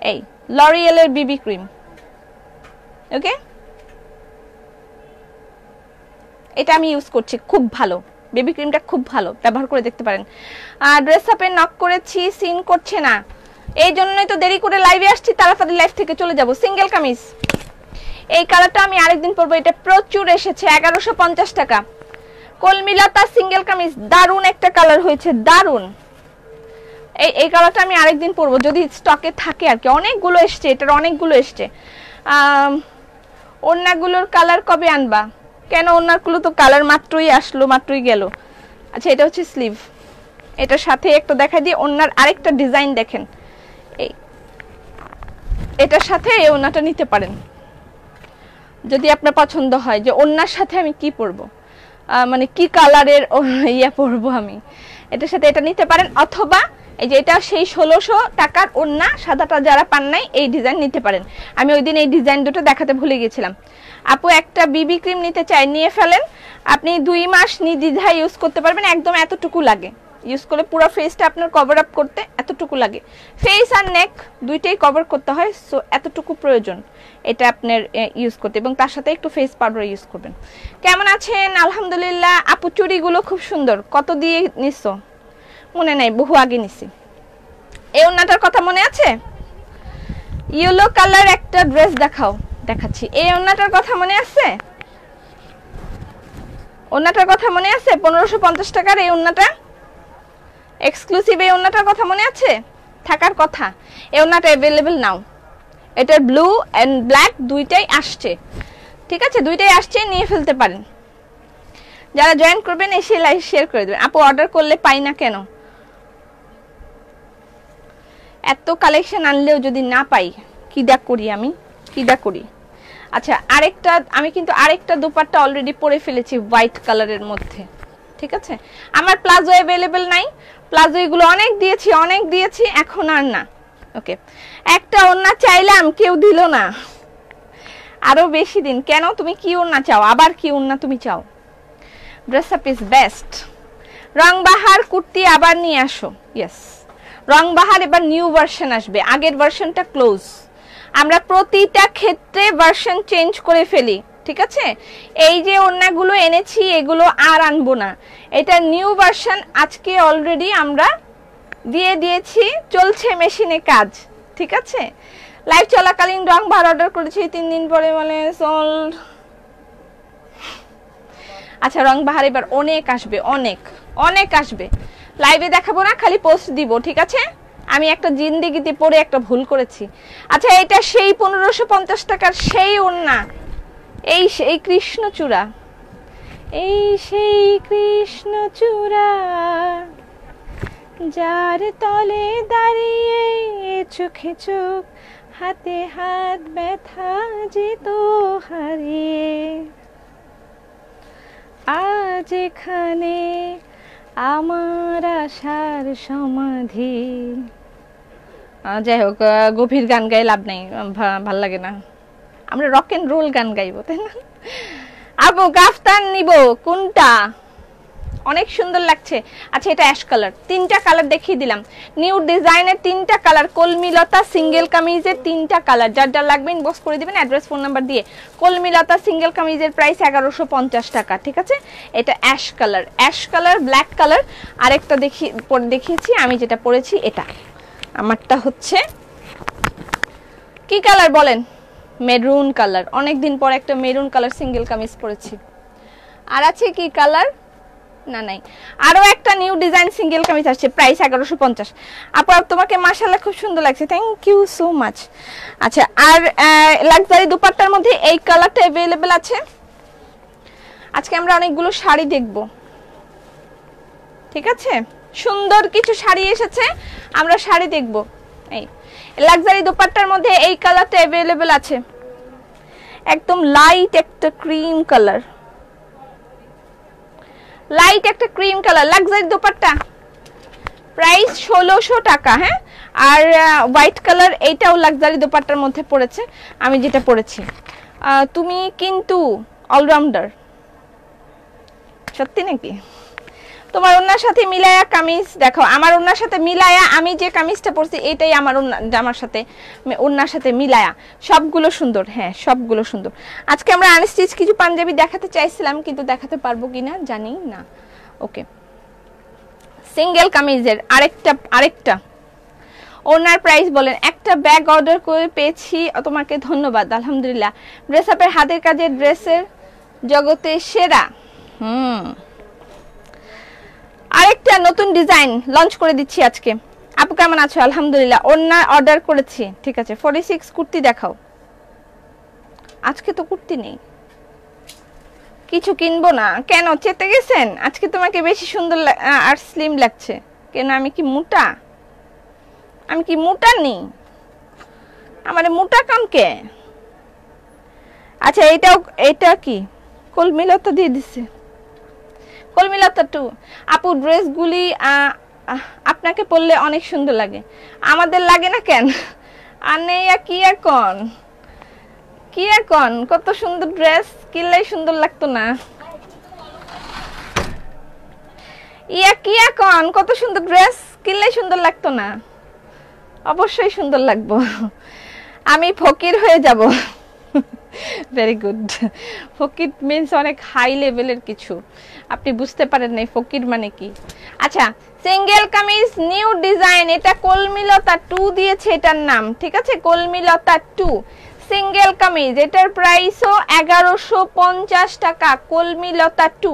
এই লরিয়েলের বিবি ক্রিম। ওকে, এটা আমি ইউজ করছি, খুব ভালো, বেবি ক্রিমটা খুব ভালো, ব্যবহার করে দেখতে পারেন। ড্রেস আপে নক করেছি, সিন করছে না, এই জন্যই তো দেরি করে লাইভে আসছি, তাড়াতাড়ি লাইভ থেকে চলে যাব। সিঙ্গেল কামিজ, এই কালারটা আমি আরেকদিন পরবো, এটা প্রচুর এসেছে, 1150 টাকা। কলমিলতা সিঙ্গেল কামিজ, দারুণ একটা কালার হয়েছে, দারুণ। এই কালারটা আমি আরেকদিন পরবো যদি স্টকে থাকে আর কি, অনেকগুলো এসছে, এটার অনেকগুলো এসছে। ওড়নাগুলোর কালার কবে আনবা? কেন, ওড়নাগুলো তো কালার মাত্রই আসলো, মাত্রই গেল। আচ্ছা, এটা হচ্ছে স্লিভ, এটার সাথে একটা দেখাই দিই ওড়নার আরেকটা ডিজাইন দেখেন, এই এটার সাথে এই ওড়নাটা নিতে পারেন যদি আপনার পছন্দ হয় যে ওড়নার সাথে আমি কি পরবো, মানে কি কালারের ইয়া পরবো আমি, এটার সাথে এটা নিতে পারেন। অথবা এই যে এটা সেই 1600 টাকার ওড়না, সাদাটা যারা পান নাই এই ডিজাইন নিতে পারেন। আমি ওই দিন এই ডিজাইন দুটো দেখাতে ভুলে গেছিলাম। আপু একটা বিবি ক্রিম নিতে চাই, নিয়ে ফেলেন, আপনি 2 মাস নির্দ্বিধায় ইউজ করতে পারবেন, একদম এতটুকু লাগে ইউজ করলে, পুরো ফেসটা আপনার কভার আপ করতে এতটুকু লাগে, ফেস আর নেক দুইটাই কভার করতে হয়, সো এতটুকু প্রয়োজন এটা আপনার ইউজ করতে, এবং তার সাথে একটু ফেস পাউডার ইউজ করবেন। কেমন আছেন? আলহামদুলিল্লাহ। আপু চুড়িগুলো খুব সুন্দর, কত দিয়ে নিছো? মনে নাই, বহু আগে নিছি। এই ওড়নাটার কথা মনে আছে? ইয়েলো কালার একটা ড্রেস দেখাও, দেখাচ্ছি। এই ওড়নাটার কথা মনে আছে? ওড়নাটার কথা মনে আছে? 1550 টাকার এই ওড়নাটা, এক্সক্লুসিভ এই ওড়নাটার কথা মনে আছে? থাকার কথা। এই ওড়নাটা অ্যাভেলেবেল নাও, এটার ব্লু এন্ড ব্ল্যাক দুইটাই আসছে, ঠিক আছে, দুইটাই আসছে, নিয়ে ফেলতে পারেন। যারা জয়েন করবেন এসে লাইভ শেয়ার করে দেবেন। আপু অর্ডার করলে পাই না কেন? এত কালেকশন আনলেও যদি না পাই কিডা করি আমি, কিডা করি। আচ্ছা, আরেকটা আমি কিন্তু আরেকটা দুপাট্টা অলরেডি পরে ফেলেছি হোয়াইট কালারের মধ্যে, ঠিক আছে। আমার প্লাজো অ্যাভেলেবেল নাই, প্লাজো এগুলো অনেক দিয়েছি, এখন আর না। ওকে, একটা ওড়না চাইলাম, কেউ দিল না, আরো বেশি দিন। কেন, তুমি কি ওড়না চাও? আবার কি ওড়না তুমি চাও? Dress up is best. রংবাহার কুর্তি আবার নিয়ে আসো। ইয়েস, রংবাহার এবার নিউ ভার্সন আসবে, আগের ভার্সনটা ক্লোজ। আমরা প্রতিটা ক্ষেত্রে ভার্সন চেঞ্জ করে ফেলি, ঠিক আছে। এই যে ওড়নাগুলো এনেছি এগুলো আর আনবো না, এটা নিউ ভার্সন আজকে অলরেডি আমরা দিয়ে দিয়েছি, চলছে মেশিনে কাজ, ঠিক আছে। লাইভ চলাকালীন রংবাহার অর্ডার করেছি, 3 দিন পরে বলে সোল্ড। আচ্ছা, রংবাহার এবার অনেক আসবে, অনেক আসবে, লাইভে দেখাবো না, খালি পোস্ট দিব, ঠিক আছে। আমি একটা জিন্দেগিতে পড়ে একটা ভুল করেছি। আচ্ছা, এটা সেই 1550 টাকার সেই ওড়না, এই সেই কৃষ্ণচূড়া, এই সেই কৃষ্ণচূড়া, যার তলে দাঁড়িয়ে চোখে চোখ, হাতে হাত ব্যথা যেত হারিয়ে, আজ এখানে আমার আশার সমাধি। যাই হোক, গভীর গান গাই লাভ নেই, ভাল লাগে না, আমরা রক এন্ড রোল গান গাইবো, তাই না। আবু কাফতান নিব, কোনটা? অনেক সুন্দর লাগছে। আচ্ছা, এটা অ্যাশ কালার, 3টা কালার দেখিয়ে দিলাম, নিউ ডিজাইনের 3টা কালার, কলমিলতা সিঙ্গেল কামিজের 3টা কালার, যার যার লাগবে ইনবক্স করে দিবেন অ্যাড্রেস ফোন নাম্বার দিয়ে। কলমিলতা সিঙ্গেল কামিজের প্রাইস 1150 টাকা, ঠিক আছে। এটা অ্যাশ কালার, ব্ল্যাক কালার। আরেকটা দেখিয়েছি আমি, যেটা পরেছি এটা, আমারটা হচ্ছে কি কালার বলেন? Maroon colour. অনেকদিন পর একটা মেরুন কালার সিঙ্গেল কামিজ পরেছি। আর আছে কি কালার? না, নাই। আরো একটা নিউ ডিজাইন সিঙ্গেল কামিজ আসছে, প্রাইস 1150। আপু তোমাকে মাশাআল্লাহ খুব সুন্দর লাগছে, থ্যাংক ইউ সো মাচ। আচ্ছা, আর লাক্সারি দুপাট্টার মধ্যে এই কালারটা अवेलेबल আছে। আজকে আমরা অনেকগুলো শাড়ি দেখব, ঠিক আছে, সুন্দর কিছু শাড়ি এসেছে, আমরা শাড়ি দেখব। এই লাক্সারি দুপাট্টার মধ্যে এই কালারটা अवेलेबल আছে, একদম লাইট একটা cream colour, luxury dupatta, price 1600 টাকা। হ্যাঁ, আর হোয়াইট কালার এইটাও লাক্সারি দুপাট্টার মধ্যে পড়েছে, আমি যেটা পরেছি। তুমি কিন্তু অলরাউন্ডার, সত্যি নাকি? তোমার ওন্নার সাথে মিলায়া কামিজ দেখো, আমার ওন্নার সাথে মিলায়া আমি যে কামিজটা পরছি এটাই আমার জামার সাথে ওন্নার সাথে মিলায়া, সবগুলো সুন্দর। হ্যাঁ সবগুলো সুন্দর। আজকে আমরা আনস্টিচ কিছু পাঞ্জাবি দেখাতে চাইছিলাম কিন্তু দেখাতে পারবো কিনা জানি না। ওকে, সিঙ্গেল কামিজের আরেকটা ওনার প্রাইস বলেন। একটা ব্যাগ অর্ডার করে পেয়েছি, তোমাকে ধন্যবাদ। আলহামদুলিল্লাহ, ড্রেস আপের হাতের কাজের ড্রেসের জগতে সেরা। আরেকটা নতুন ডিজাইন লঞ্চ করে দিচ্ছি আজকে। আপু কেমন আছো? আলহামদুলিল্লাহ। ওনা অর্ডার করেছি, ঠিক আছে। 46 কুর্তি দেখাও। আজকে তো কুর্তি নেই, কিছু কিনবো না কেন? চেতে গেছেন? আজকে তোমাকে বেশি সুন্দর আর স্লিম লাগছে কেন? আমি কি মোটা? আমি কি মোটা নেই? আমার মোটা কামকে। আচ্ছা এটা কি কলমিলতা দিয়ে দিছে? কলমিলতা 2। আপু ড্রেসগুলি আপনাকে পরলে অনেক সুন্দর লাগে, আমাদের লাগে না কেন? আনে কি এখন কত সুন্দর ড্রেস কিনলেই সুন্দর লাগতো না? কি এখন কত সুন্দর ড্রেস কিনলেই সুন্দর লাগতো না? অবশ্যই সুন্দর লাগবো, আমি ফকির হয়ে যাব। Very good. ফকির মিন্স অনেক হাই লেভেলের কিছু, আপনি বুঝতে পারেন নাই ফকির মানে কি। আচ্ছা, সিঙ্গেল কামিজ নিউ ডিজাইন, এটা কলমিলতা 2 দিয়েছে এটার নাম, ঠিক আছে? কলমিলতা 2 সিঙ্গেল কামিজ, এটার প্রাইসও 1150 টাকা। কলমিলতা 2,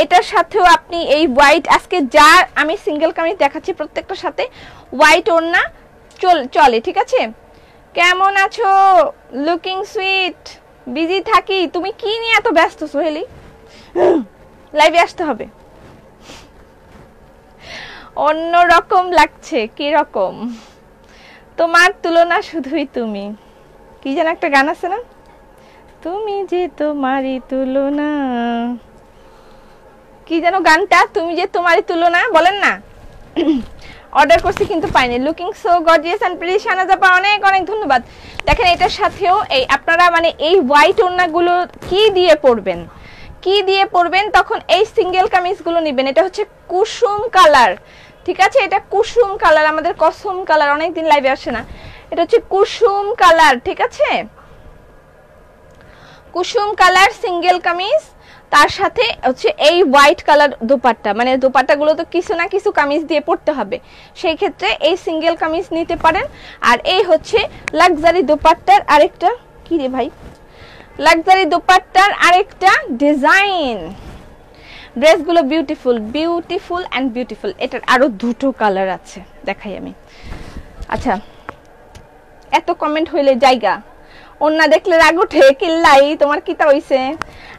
এটার সাথেও আপনি এই হোয়াইট, আজকে যা আমি সিঙ্গেল কামিজ দেখাচ্ছি প্রত্যেকটার সাথে হোয়াইট ওড়না চলে, ঠিক আছে? কেমন আছো? Looking sweet. বিজি থাকি। তুমি কি নিয়ে এত ব্যস্ত সোহেলি? লাইভে আসতে হবে। অন্য রকম লাগছে। কি রকম? তোমার তুলনা শুধুই তুমি। কি যেন একটা গান আছে না, তুমি যে তোমারই তুলনা, কি যেন গানটা, তুমি যে তোমারই তুলনা, বলেন না? অর্ডার করছি কিন্তু পাইনি। Looking so gorgeous and pretty. শানাজাপা অনেক অনেক ধন্যবাদ। দেখেন এটার সাথেও এই আপনারা মানে এই হোয়াইট ওড়নাগুলো কি দিয়ে পরবেন তখন এই সিঙ্গেল কামিজগুলো নেবেন। এটা হচ্ছে কুসুম কালার, ঠিক আছে? এটা কুসুম কালার, আমাদের কসম কালার অনেকদিন লাইভে আসে না। এটা হচ্ছে কুসুম কালার, ঠিক আছে? কুসুম কালার সিঙ্গেল কামিজ, তার সাথে হচ্ছে এই হোয়াইট কালার দোপাট্টা। মানে দোপাট্টাগুলো তো কিছু না কিছু কামিজ দিয়ে পরতে হবে, সেই ক্ষেত্রে এই সিঙ্গেল কামিজ নিতে পারেন। আর এই হচ্ছে লাক্সারি দোপাট্টার আরেকটা, কি রে ভাই, লাক্সারি দোপাট্টার আরেকটা ডিজাইন। ড্রেসগুলো বিউটিফুল এন্ড বিউটিফুল। এটার আরো দুটো কালার আছে, দেখাই আমি। আচ্ছা, এত কমেন্ট হইলে জায়গা, ওন্না দেখলে রাগ উঠে, কিল্লাই তোমার কিতা হইছে?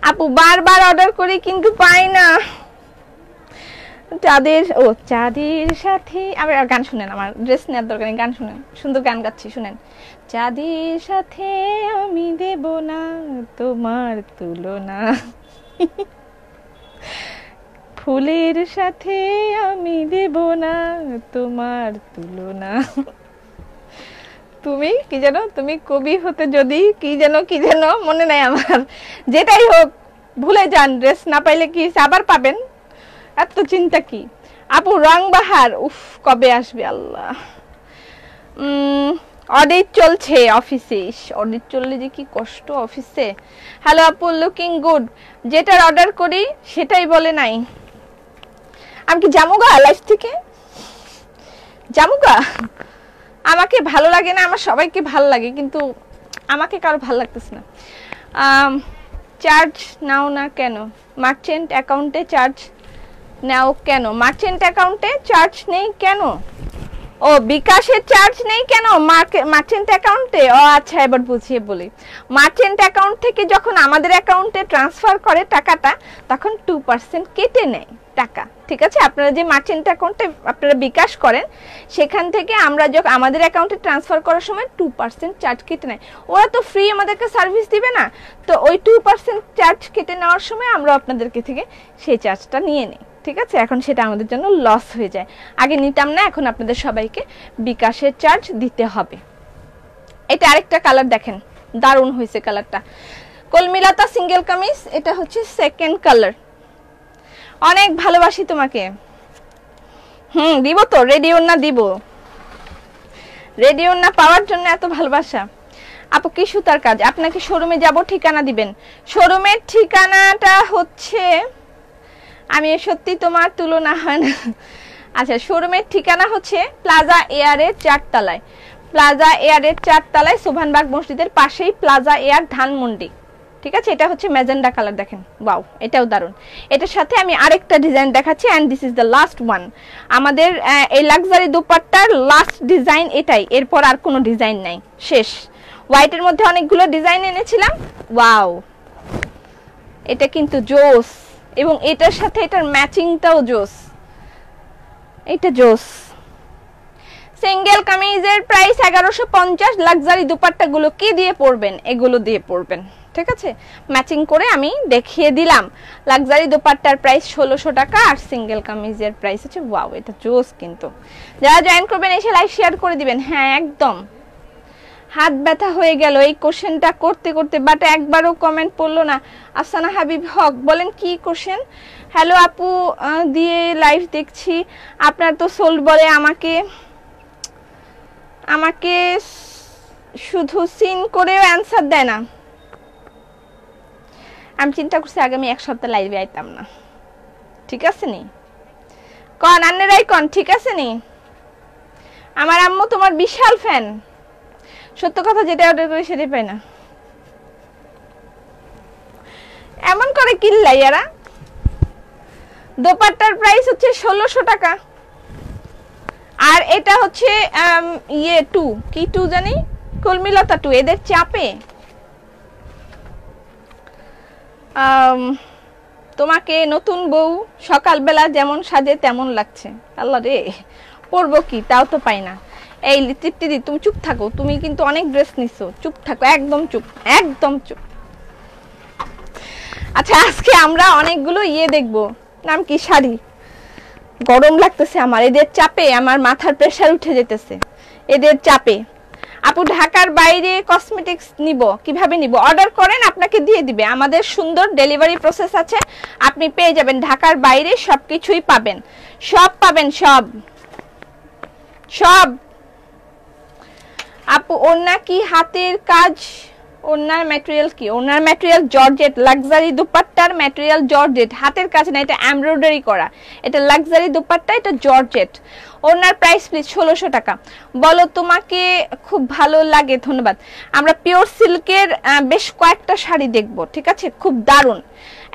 আপু বারবার অর্ডার করি কিন্তু পাই না। চাঁদের সাথে আবার গান শুনেন, আমার ড্রেস নেওয়ার দরকার নেই, গান শুনেন, সুন্দর গান গাচ্ছি শুনেন। চাঁদের সাথে আমি দেব না তোমার তুলনা, ফুলের সাথে আমি দেব না তোমার তুলনা। তুমি কি যেন, তুমি কবি হতে যদি কি যেন মনে নাই আমার, যেটাই হোক ভুলে যান। ড্রেস না পাইলে কি আবার পাবেন, এত চিন্তা কি? আপু রং বাহার, উফ কবে আসবে আল্লাহ। অডিট চলছে অফিসে, অডিট চললে যে কি কষ্ট অফিসে। হ্যালো আপু, লুকিং গুড। যেটার অর্ডার করি সেটাই বলে নাই। আমি কি জামুগা লাইফ থেকে? জামুগা? আমাকে ভালো লাগে না, আমার সবাইকে ভালো লাগে, কিন্তু আমাকে কারো ভালো লাগতেছে না। চার্জ নাও না কেন? মার্চেন্ট অ্যাকাউন্টে চার্জ নাও কেন? মার্চেন্ট অ্যাকাউন্টে চার্জ নেই কেন? ও বিকাশে চার্জ নেই কেন মার্চেন্ট অ্যাকাউন্টে? ও আচ্ছা, এবার বুঝিয়ে বলি। মার্চেন্ট অ্যাকাউন্ট থেকে যখন আমাদের অ্যাকাউন্টে ট্রান্সফার করে টাকাটা, তখন 2% কেটে নেয় টাকা, ঠিক আছে? আপনারা যে মার্চেন্ট অ্যাকাউন্টে আপনারা বিকাশ করেন, সেখান থেকে আমরা যখন আমাদের অ্যাকাউন্টে ট্রান্সফার করার সময় 2% চার্জ কেটে নেয়। ওরা তো ফ্রি আমাদেরকে সার্ভিস দিবে না, তো ওই 2% চার্জ কেটে নেওয়ার সময় আমরা আপনাদেরকে থেকে সেই চার্জটা নিয়ে নিই, ঠিক আছে? এখন সেটা আমাদের জন্য লস হয়ে যায়। আগে নিতাম না, এখন আপনাদের সবাইকে বিকাশের চার্জ দিতে হবে। এটা আরেকটা কালার দেখেন, দারুণ হয়েছে কালারটা। কলমিলতা সিঙ্গেল কামিজ, এটা হচ্ছে সেকেন্ড কালার। অনেক ভালোবাসি তোমাকে। দিব তো, রেডি ওড়না দিব। রেডি ওড়না পাওয়ার জন্য এত ভালোবাসা। আপু কি সুতার কাজ? আপনাকে শোরুমে যাব, ঠিকানা দিবেন। শোরুমের ঠিকানাটা হচ্ছে, আমি সত্যি তোমার তুলনা হয় না। আচ্ছা, শোরুমের ঠিকানা হচ্ছে প্লাজা এয়ারের 4 তলায়। প্লাজা এয়ারের 4 তলায়, সোভানবাগ মসজিদের পাশেই প্লাজা এয়ার ধানমন্ডি। ঠিক আছে, এটা হচ্ছে ম্যাজেন্ডা কালার, দেখেন ওয়াও, এটাও দারুন। এটার সাথে আমি আরেকটা ডিজাইন দেখাচ্ছি, and this is the last one. আমাদের এই লাক্সারি দোপাট্টার লাস্ট ডিজাইন এটাই, এরপর আর কোনো ডিজাইন নাই, শেষ। হোয়াইটের মধ্যে অনেকগুলো ডিজাইন এনেছিলাম, ওয়াও, এটা কিন্তু জোস, এবং এটার সাথে এটার ম্যাচিংটাও জোস, এটা জোস। সিঙ্গেল কামিজের প্রাইস 1150। লাক্সারি দোপাট্টাগুলো কি দিয়ে পরবেন? এগুলো দিয়ে পরবেন, ঠিক আছে? ম্যাচিং করে আমি দেখিয়ে দিলাম। লাক্সারি দোপাট্টার প্রাইস 1600 টাকা, আর সিঙ্গেল কামিজের প্রাইস হচ্ছে, ওয়াও, এটা জোস কিন্তু। যারা জয়েন করবেন এসে লাইক শেয়ার করে দিবেন। হ্যাঁ একদম, হাত ব্যথা হয়ে গেল এই কোশ্চেনটা করতে করতে, বাট একবারও কমেন্ট পড়লো না। আফসানা হাবিব হক বলেন, কি কোশ্চেন? হ্যালো আপু, দিয়ে লাইভ দেখছি, আপনার তো সোল্ড বলে, আমাকে শুধু সিন করেও অ্যান্সার দেয় না। আমি চিন্তা করছি আগামী 1 সপ্তাহ লাইভে আইতাম না, ঠিক আছে নি? কন আন্নেরাই কন, ঠিক আছে নি? আমার আম্মু তোমার বিশাল ফ্যান, সত্য কথা, যেটা অর্ডার করে সেটাই পাই না। এমন করে কিনলাই এরা। দোপাট্টার প্রাইস হচ্ছে 1600 টাকা, আর এটা হচ্ছে ইয়ে 2, কি 2 জানি, কলমিলতা 2। এদের চাপে তোমাকে নতুন বউ সকালবেলা যেমন সাজে তেমন লাগছে। আল্লাহ রে, পরবো কি তাও তো পাই না। এই তৃপ্তি দি, তুমি চুপ থাকো, তুমি কিন্তু অনেক ড্রেস নিছো, চুপ থাকো, একদম চুপ, একদম চুপ। আচ্ছা, আজকে আমরা অনেকগুলো ইয়ে দেখবো, নাম কি, শাড়ি। গরম লাগতেছে আমার, এদের চাপে আমার মাথার প্রেসার উঠে যেতেছে, এদের চাপে। আপু ঢাকার বাইরে কসমেটিক্স নিব, কিভাবে নিব? অর্ডার করেন, আপনাকে দিয়ে দিবে। আমাদের সুন্দর ডেলিভারি প্রসেস আছে, আপনি পেয়ে যাবেন। ঢাকার বাইরে সবকিছুই পাবেন, সব পাবেন, সব সব। আপু ওড়না কি হাতের কাজ? ওড়নার ম্যাটেরিয়াল কি? ওড়নার ম্যাটেরিয়াল জর্জেট। লাক্সারি দুপাট্টার ম্যাটেরিয়াল জর্জেট, হাতের কাজ না, এটা এমব্রয়ডারি করা। এটা লাক্সারি দুপাট্টা, এটা জর্জেট। ওড়নার প্রাইস প্লিজ 1600 টাকা। বলো তোমাকে খুব ভালো লাগে, ধন্যবাদ। আমরা পিওর সিল্কের বেশ কয়েকটা শাড়ি দেখব, ঠিক আছে? খুব দারুণ,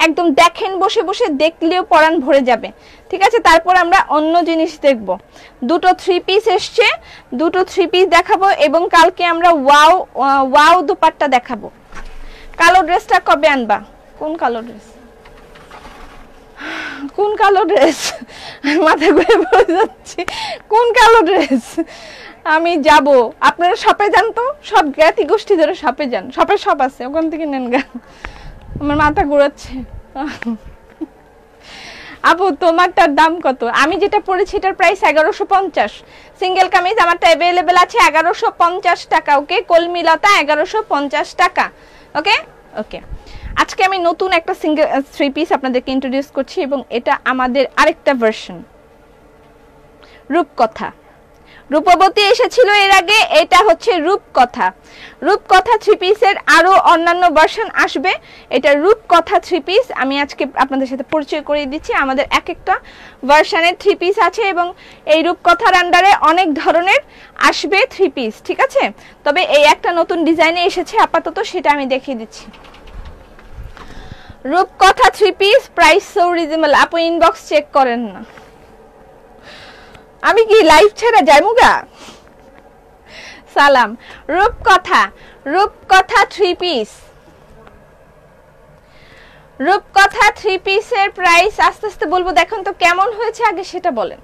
একদম দেখেন, বসে বসে দেখলেও পরাণ ভরে যাবে, ঠিক আছে? তারপর আমরা অন্য জিনিস দেখব। দুটো 3 পিস এসছে, দুটো 3 পিস দেখাবো, এবং কালকে আমরা ওয়াও দুপাট্টা দেখাবো। কালো ড্রেসটা কবে আনবা? কোন কালো ড্রেস? কোন কালো ড্রেস? মাথা ঘুরে পড়ে যাচ্ছে, কোন কালো ড্রেস? আমি যাব, আপনারা শপে যান তো, সব জ্ঞাতি গোষ্ঠী ধরে শপে যান, শপে সব আছে, ওখান থেকে নেন গা। আমার মাথা ঘোরাচ্ছে। আপু তোমারটার দাম কত? আমি যেটা পরেছি এটার প্রাইস 1150। সিঙ্গেল কামিজ আমারটা अवेलेबल আছে 1150 টাকা। ওকে, কলমিলতা 1150 টাকা। ওকে ওকে। আজকে আমি নতুন একটা সিঙ্গেল 3 পিস আপনাদেরকে ইন্ট্রোডিউস করছি, এবং এটা আমাদের আরেকটা ভার্সন, রূপকথা। রূপবতী এসেছিল এর আগে, এটা হচ্ছে রূপকথা। রূপকথা 3 পিসের আরো অন্যান্য ভার্সন আসবে। এটা রূপকথা 3 পিস আমি আজকে আপনাদের সাথে পরিচয় করিয়ে দিচ্ছি। আমাদের এক একটা ভার্সনের 3 পিস আছে, এবং এই রূপকথার আন্ডারে অনেক ধরনের আসবে 3 পিস, ঠিক আছে? তবে এই একটা নতুন ডিজাইনে এসেছে আপাতত, সেটা আমি দেখিয়ে দিচ্ছি। রূপকথা 3 পিস, প্রাইস সো রিজনেবল। আপু ইনবক্স চেক করেন না, আমি কি লাইভ ছেড়ে যাইমুগা? সালাম। রূপকথা, রূপকথা 3 পিস, রূপকথা 3 পিসের প্রাইস আস্তে আস্তে বলবো। দেখুন তো কেমন হয়েছে, আগে সেটা বলেন।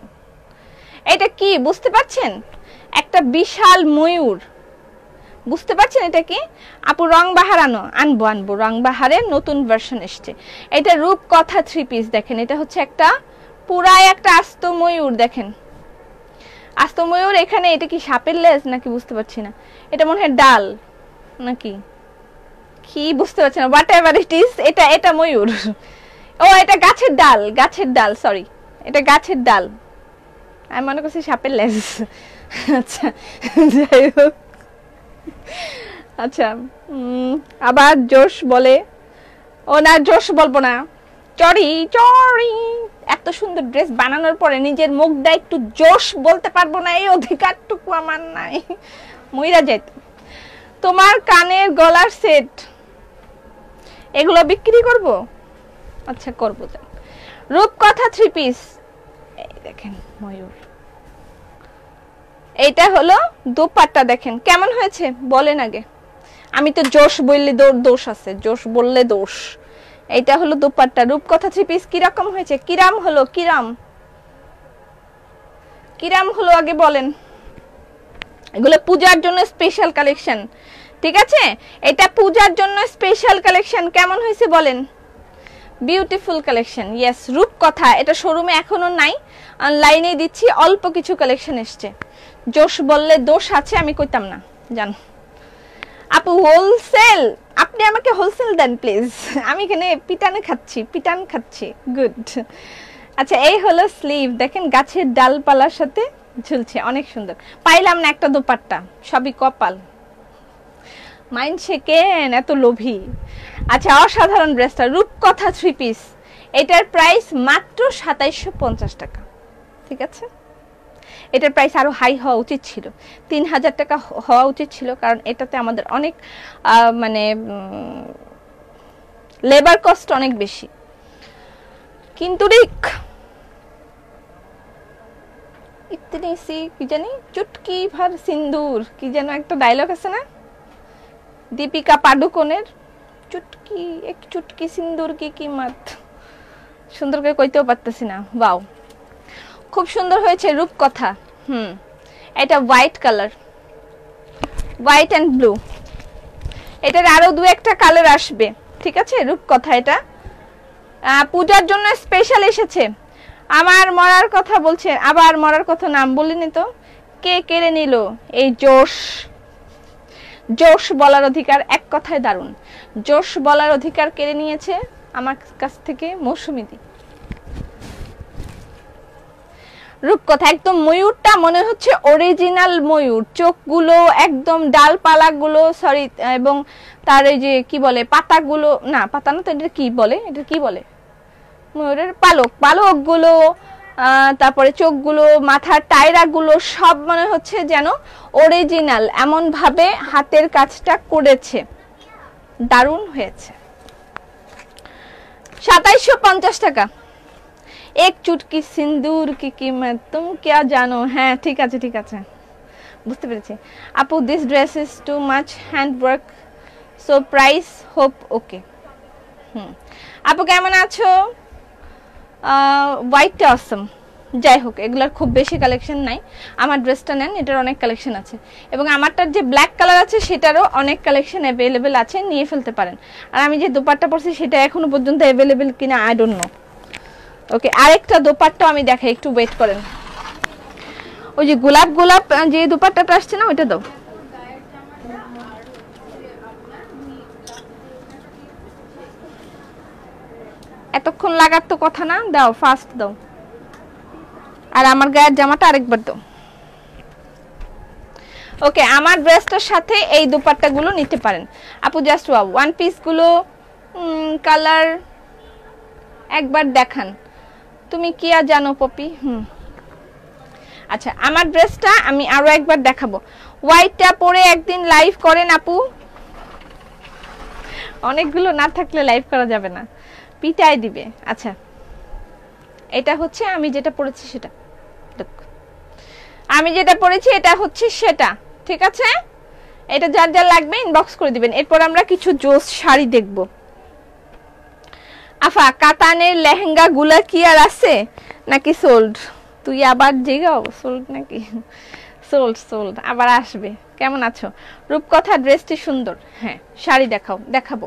এটা কি বুঝতে পারছেন? একটা বিশাল ময়ূর, বুঝতে পারছেন এটা কি? আপু রং বাহার আনবো রং বাহারের নতুন ভার্সন এসছে। এটা রূপকথা 3 পিস, দেখেন এটা হচ্ছে একটা পুরাই একটা আস্ত ময়ূর, দেখেন আস্ত ময়ূর। এখানে এটা কি সাপের লেজ নাকি বুঝতে পারছি না, এটা মনে হয় ডাল নাকি কি বুঝতে পারছি না, হোয়াট এভার ইট ইজ। এটা ময়ূর, ও এটা গাছের ডাল, গাছের ডাল, সরি এটা গাছের ডাল, আমি মনে করছি সাপের লেজ। আচ্ছা যাই হোক, আচ্ছা আবার জোশ বলে, ও না জোশ বলবো না, চরি চরি। এত সুন্দর ড্রেস বানানোর পরে নিজের মুখটা একটু জোশ বলতে পারবো না, এই অধিকারটুকু আমার নাই, মইরা যাইত। তোমার কানের গলার সেট এগুলো বিক্রি করব, আচ্ছা করবো। রূপকথা 3 পিস, এই দেখেন ময়ূর, এইটা হলো দোপাট্টা, দেখেন কেমন হয়েছে বলেন আগে। আমি তো জোশ বললে দোষ আছে, জোশ বললে দোষ। এইটা হলো দোপাট্টা, রূপকথা 3 পিস। কিরকম হয়েছে, কিরাম হলো, কিরাম কিরাম হলো আগে বলেন। এগুলো পূজার জন্য স্পেশাল কালেকশন, ঠিক আছে, এটা পূজার জন্য স্পেশাল কালেকশন। কেমন হয়েছে বলেন, বিউটিফুল কালেকশন। ইয়েস, রূপকথা, এটা শোরুমে এখনো নাই, অনলাইনে দিচ্ছি, অল্প কিছু কালেকশন এসছে। জোশ বললে দোষ আছে, আমি কইতাম না জান। আপু হোলসেল, আপনি আমাকে হোলসেল দেন প্লিজ, আমি এখানে পিটান খাচ্ছি। গুড। আচ্ছা এই হলো স্লিভ, দেখেন গাছের ডালপালার সাথে ঝুলছে, অনেক সুন্দর। পাইলাম না একটা দোপাট্টা, সবই কপাল, মাইন্ড শেকেন এত লোভী। আচ্ছা অসাধারণ ড্রেসটা, রূপকথা 3 পিস, এটার প্রাইস মাত্র 2750 টাকা, ঠিক আছে। এটার প্রাইস আরো হাই হওয়া উচিত ছিল, 3000 টাকা হওয়া উচিত ছিল, কারণ এটাতে আমাদের অনেক মানে লেবার কস্ট অনেক বেশি। কিন্তু ইতনি সি কি জানি চুটকি ভর সিন্দুর, কি যেন একটা ডায়লগ আছে না দীপিকা পাডুকোনের, চুটকি এক চুটকি সিন্দুর কি কিমত, সুন্দর করে কইতেও পারতেছি না। ওয়াও খুব সুন্দর হয়েছে রূপকথা। এটা white colour, white and blue, এটার আরো 2-1টা কালার আসবে, ঠিক আছে। রূপকথা এটা পূজার জন্য স্পেশাল এসেছে। আমার মরার কথা বলছেন, আবার মরার কথা নাম বলিনি তো, কে কেড়ে নিল এই জোশ, জোশ বলার অধিকার, এক কথায় দারুণ, জোশ বলার অধিকার কেড়ে নিয়েছে আমার কাছ থেকে মৌসুমীদি। রূপকথা একদম ময়ূরটা মনে হচ্ছে অরিজিনাল ময়ূর, চোখগুলো একদম ডালপালাগুলো, সরি, এবং তার এই যে কি বলে পাতাগুলো, না পাতা না তো, এটা কি বলে, এটা কি বলে, ময়ূরের পালকগুলো, তারপরে চোখগুলো, মাথার টায়রাগুলো সব মনে হচ্ছে যেন অরিজিনাল, এমন ভাবে হাতের কাজটা করেছে, দারুণ হয়েছে। 2750 টাকা। এক চুটকি সিন্দুর কি কিমত তুম क्या জানো, হ্যাঁ ঠিক আছে বুঝতে পেরেছি। আপু this dress is too much hand work, so price hope ওকে। আপু কেমন আছো? হোয়াইটটা অসম। যাই হোক এগুলোর খুব বেশি কালেকশন নাই, আমার ড্রেসটা নেন, এটার অনেক কালেকশন আছে, এবং আমারটার যে ব্ল্যাক কালার আছে সেটারও অনেক কালেকশন অ্যাভেলেবেল আছে, নিয়ে ফেলতে পারেন। আর আমি যে দোপাট্টা পরছি সেটা এখনো পর্যন্ত অ্যাভেলেবেল কিনা আই ডোন্ট নো। ওকে আরেকটা দোপাট্টা আমি দেখাই, একটু ওয়েট করেন। ওই যে গোলাপ যে দোপাট্টাটা আসছে না ওইটা দাও। এতক্ষণ লাগার তো কথা না, দাও ফাস্ট দাও। আর আমার গায়ের জামাটা আরেকবার দাও। ওকে আমার ড্রেসটার সাথে এই দোপাট্টাগুলো নিতে পারেন আপু, জাস্ট ওয়ান পিস গুলো কালার একবার দেখান, তুমি কি আর জানো পপি। আচ্ছা আমার ড্রেসটা আমি আরো একবার দেখাবো। হোয়াইটটা পরে একদিন লাইভ করেন আপু, অনেকগুলো না থাকলে লাইভ করা যাবে না, পিটাই দিবে। আচ্ছা এটা হচ্ছে আমি যেটা পরেছি সেটা, আমি যেটা পরেছি এটা হচ্ছে সেটা, ঠিক আছে। এটা যার যার লাগবে ইনবক্স করে দিবেন। এরপর আমরা কিছু জোস শাড়ি দেখব। আফা কাতানের লেহেঙ্গা গুলা কি আর আছে নাকি সোল্ড? তুই আবার জিগাও সোল্ড নাকি? সোল্ড আবার আসবে। কেমন আছো? রূপকথা ড্রেসটি সুন্দর, হ্যাঁ শাড়ি দেখাবো।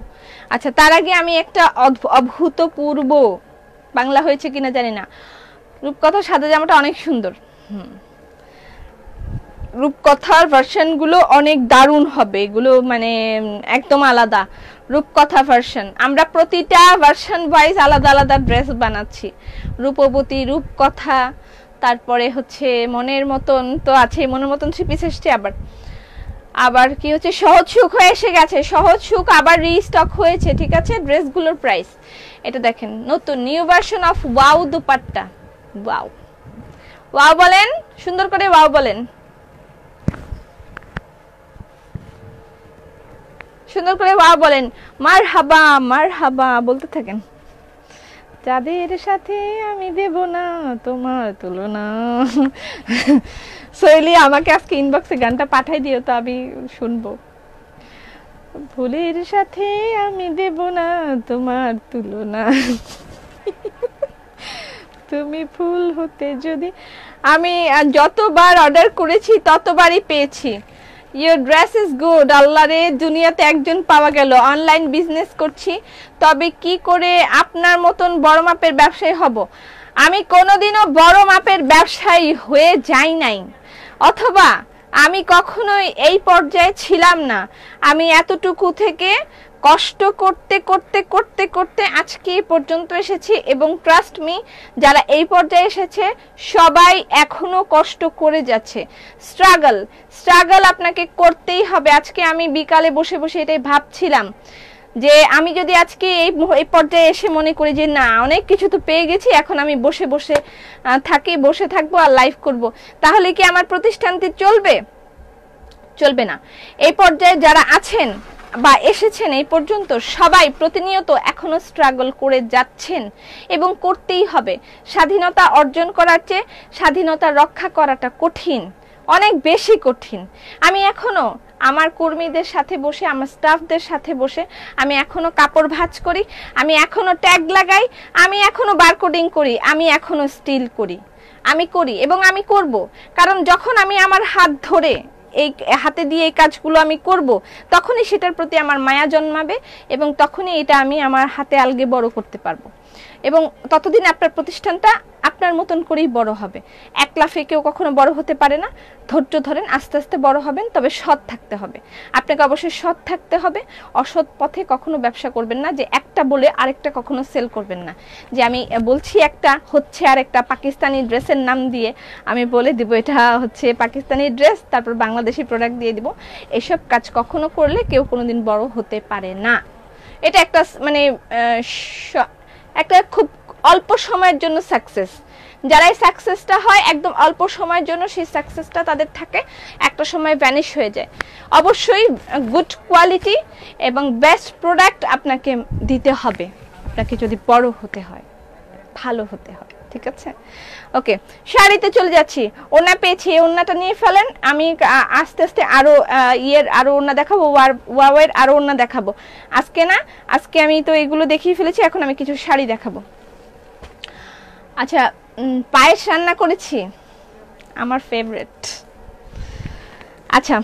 আচ্ছা তার আগে আমি একটা অভূতপূর্ব, বাংলা হয়েছে কিনা জানি না, রূপকথা সাদা জামাটা অনেক সুন্দর। রূপকথার ভার্সনগুলো অনেক দারুণ হবে, এগুলো মানে একদম আলাদা রূপকথা ভার্সন। আমরা প্রতিটা ভার্সন ওয়াইজ আলাদা আলাদা ড্রেস বানাচ্ছি। রূপবতী, রূপকথা, তারপরে হচ্ছে মনের মতন তো আছে, মনের মতন 3 পিস এসছে, আবার কি হচ্ছে সহজ সুখ হয়ে এসে গেছে, সহজ সুখ আবার রিস্টক হয়েছে। ঠিক আছে, ড্রেসগুলোর প্রাইস এটা দেখেন, নতুন new version of wow dupatta. Wow, wow বলেন, সুন্দর করে ওয়াও বলেন, সুন্দর করে ওয়াও বলেন, মারহাবা মারহাবা বলতে থাকেন। যাদের সাথে আমি দেব না তোমার তুলনা। সোহেলি আমাকে আজকে ইনবক্সে গানটা পাঠাই দিও তো আমি শুনবো। ফুলের সাথে আমি দেব না তোমার তুলনা, তুমি ফুল হতে যদি। আমি যতবার অর্ডার করেছি ততবারই পেয়েছি। Your dress is good. আল্লাহ রে, দুনিয়াতে একজন পাওয়া গেল। অনলাইন বিজনেস করছি, তবে কি করে আপনার মতন বড় মাপের ব্যবসায়ী হব? আমি কোনোদিনও বড় মাপের ব্যবসায়ী হয়ে যাই নাই, অথবা আমি কখনোই এই পর্যায়ে ছিলাম না। আমি এতটুকু থেকে কষ্ট করতে করতে করতে করতে আজকে এই পর্যন্ত এসেছি, এবং ট্রাস্ট মি, যারা এই পর্যায়ে এসেছে সবাই এখনো কষ্ট করে যাচ্ছে। স্ট্রাগল আপনাকে করতেই হবে। আজকে আমি বিকালে বসে বসে এটাই ভাবছিলাম যে আমি যদি আজকে এই পর্যায়ে এসে মনে করি যে না, অনেক কিছু তো পেয়ে গেছি, এখন আমি বসে বসে বসে থাকবো আর লাইভ করব, তাহলে কি আমার প্রতিষ্ঠানটি চলবে? চলবে না। এই পর্যায়ে যারা আছেন বা এসেছেন এই পর্যন্ত, সবাই প্রতিনিয়ত এখনো স্ট্রাগল করে যাচ্ছেন, এবং করতেই হবে। স্বাধীনতা অর্জন করার চেয়ে স্বাধীনতা রক্ষা করাটা কঠিন, অনেক বেশি কঠিন। আমি এখনো আমার কর্মীদের সাথে বসে, আমার স্টাফদের সাথে বসে আমি এখনো কাপড় ভাঁজ করি, আমি এখনো ট্যাগ লাগাই, আমি এখনো বারকোডিং করি, আমি এখনো স্টিল করি, আমি করি এবং আমি করব। কারণ যখন আমি আমার হাত ধরে এই হাতে দিয়ে এই কাজগুলো আমি করব, তখনই সেটার প্রতি আমার মায়া জন্মাবে, এবং তখনই এটা আমি আমার হাতে আলগে বড় করতে পারবো, এবং ততদিন আপনার প্রতিষ্ঠানটা আপনার মতন করেই বড় হবে। এক লাফে কেউ কখনো বড় হতে পারে না। ধৈর্য ধরেন, আস্তে আস্তে বড় হবেন, তবে সৎ থাকতে হবে। আপনাকে অবশ্যই সৎ থাকতে হবে। অসৎ পথে কখনো ব্যবসা করবেন না, যে একটা বলে আরেকটা কখনো সেল করবেন না, যে আমি বলছি একটা হচ্ছে আর একটা পাকিস্তানি ড্রেসের নাম দিয়ে আমি বলে দিব এটা হচ্ছে পাকিস্তানি ড্রেস, তারপর বাংলাদেশি প্রোডাক্ট দিয়ে দিব। এসব কাজ কখনো করলে কেউ কোনোদিন বড় হতে পারে না। এটা একটা মানে একটা খুব অল্প সময়ের জন্য সাকসেস। যারা এই সাকসেসটা হয় একদম অল্প সময়ের জন্য, সেই সাকসেসটা তাদের থাকে, একটা সময় ভ্যানিশ হয়ে যায়। অবশ্যই গুড কোয়ালিটি এবং বেস্ট প্রোডাক্ট আপনাকে দিতে হবে, আপনাকে যদি বড় হতে হয়, ভালো হতে হয়। ঠিক আছে, ওকে, শাড়িতে চলে যাচ্ছি। ওড়না পেয়েছি, ওড়নাটা নিয়ে ফেলেন। আমি আস্তে আস্তে আরো ওড়না দেখাবো, ওয়াওয়ের আরো ওড়না দেখাবো। আজকে না, আজকে আমি তো এগুলো দেখিয়ে ফেলেছি, এখন আমি কিছু শাড়ি দেখাবো। আচ্ছা, পায়েস রান্না করেছি, আমার ফেভারিট। আচ্ছা,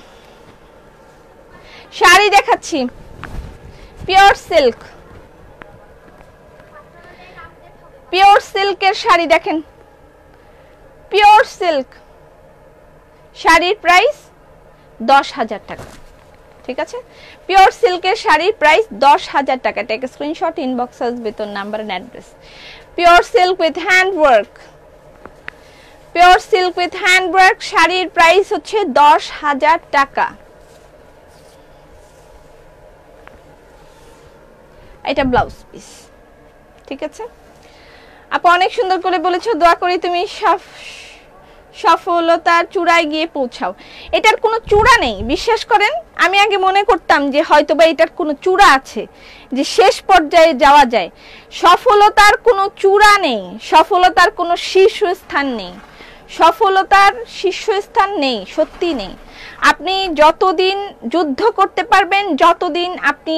শাড়ি দেখাচ্ছি, পিওর সিল্ক, পিওর সিল্কের শাড়ি দেখেন, পিওর সিল্ক। শাড়ির প্রাইস 10,000 টাকা। ঠিক আছে, পিওর সিল্কের শাড়ির প্রাইস 10,000 টাকা। টেক স্ক্রিনশট, ইনবক্স আসবে তোর number and address. Pure silk with hand work, pure silk with hand work, শাড়ির প্রাইস হচ্ছে 10,000 টাকা। এটা ব্লাউজ পিস। ঠিক আছে আপু, অনেক সুন্দর করে বলেছো। দোয়া করি তুমি সফলতার চূড়ায় গিয়ে পৌঁছাও। এটার কোনো চূড়া নেই, বিশ্বাস করেন। আমি আগে মনে করতাম যে হয়তোবা এটার কোনো চূড়া আছে, যে শেষ পর্যায়ে যাওয়া যায়। সফলতার কোনো চূড়া নেই, সফলতার কোনো শীর্ষস্থান নেই, সফলতার শীর্ষস্থান নেই, সত্যি নেই। আপনি যতদিন যুদ্ধ করতে পারবেন, যতদিন আপনি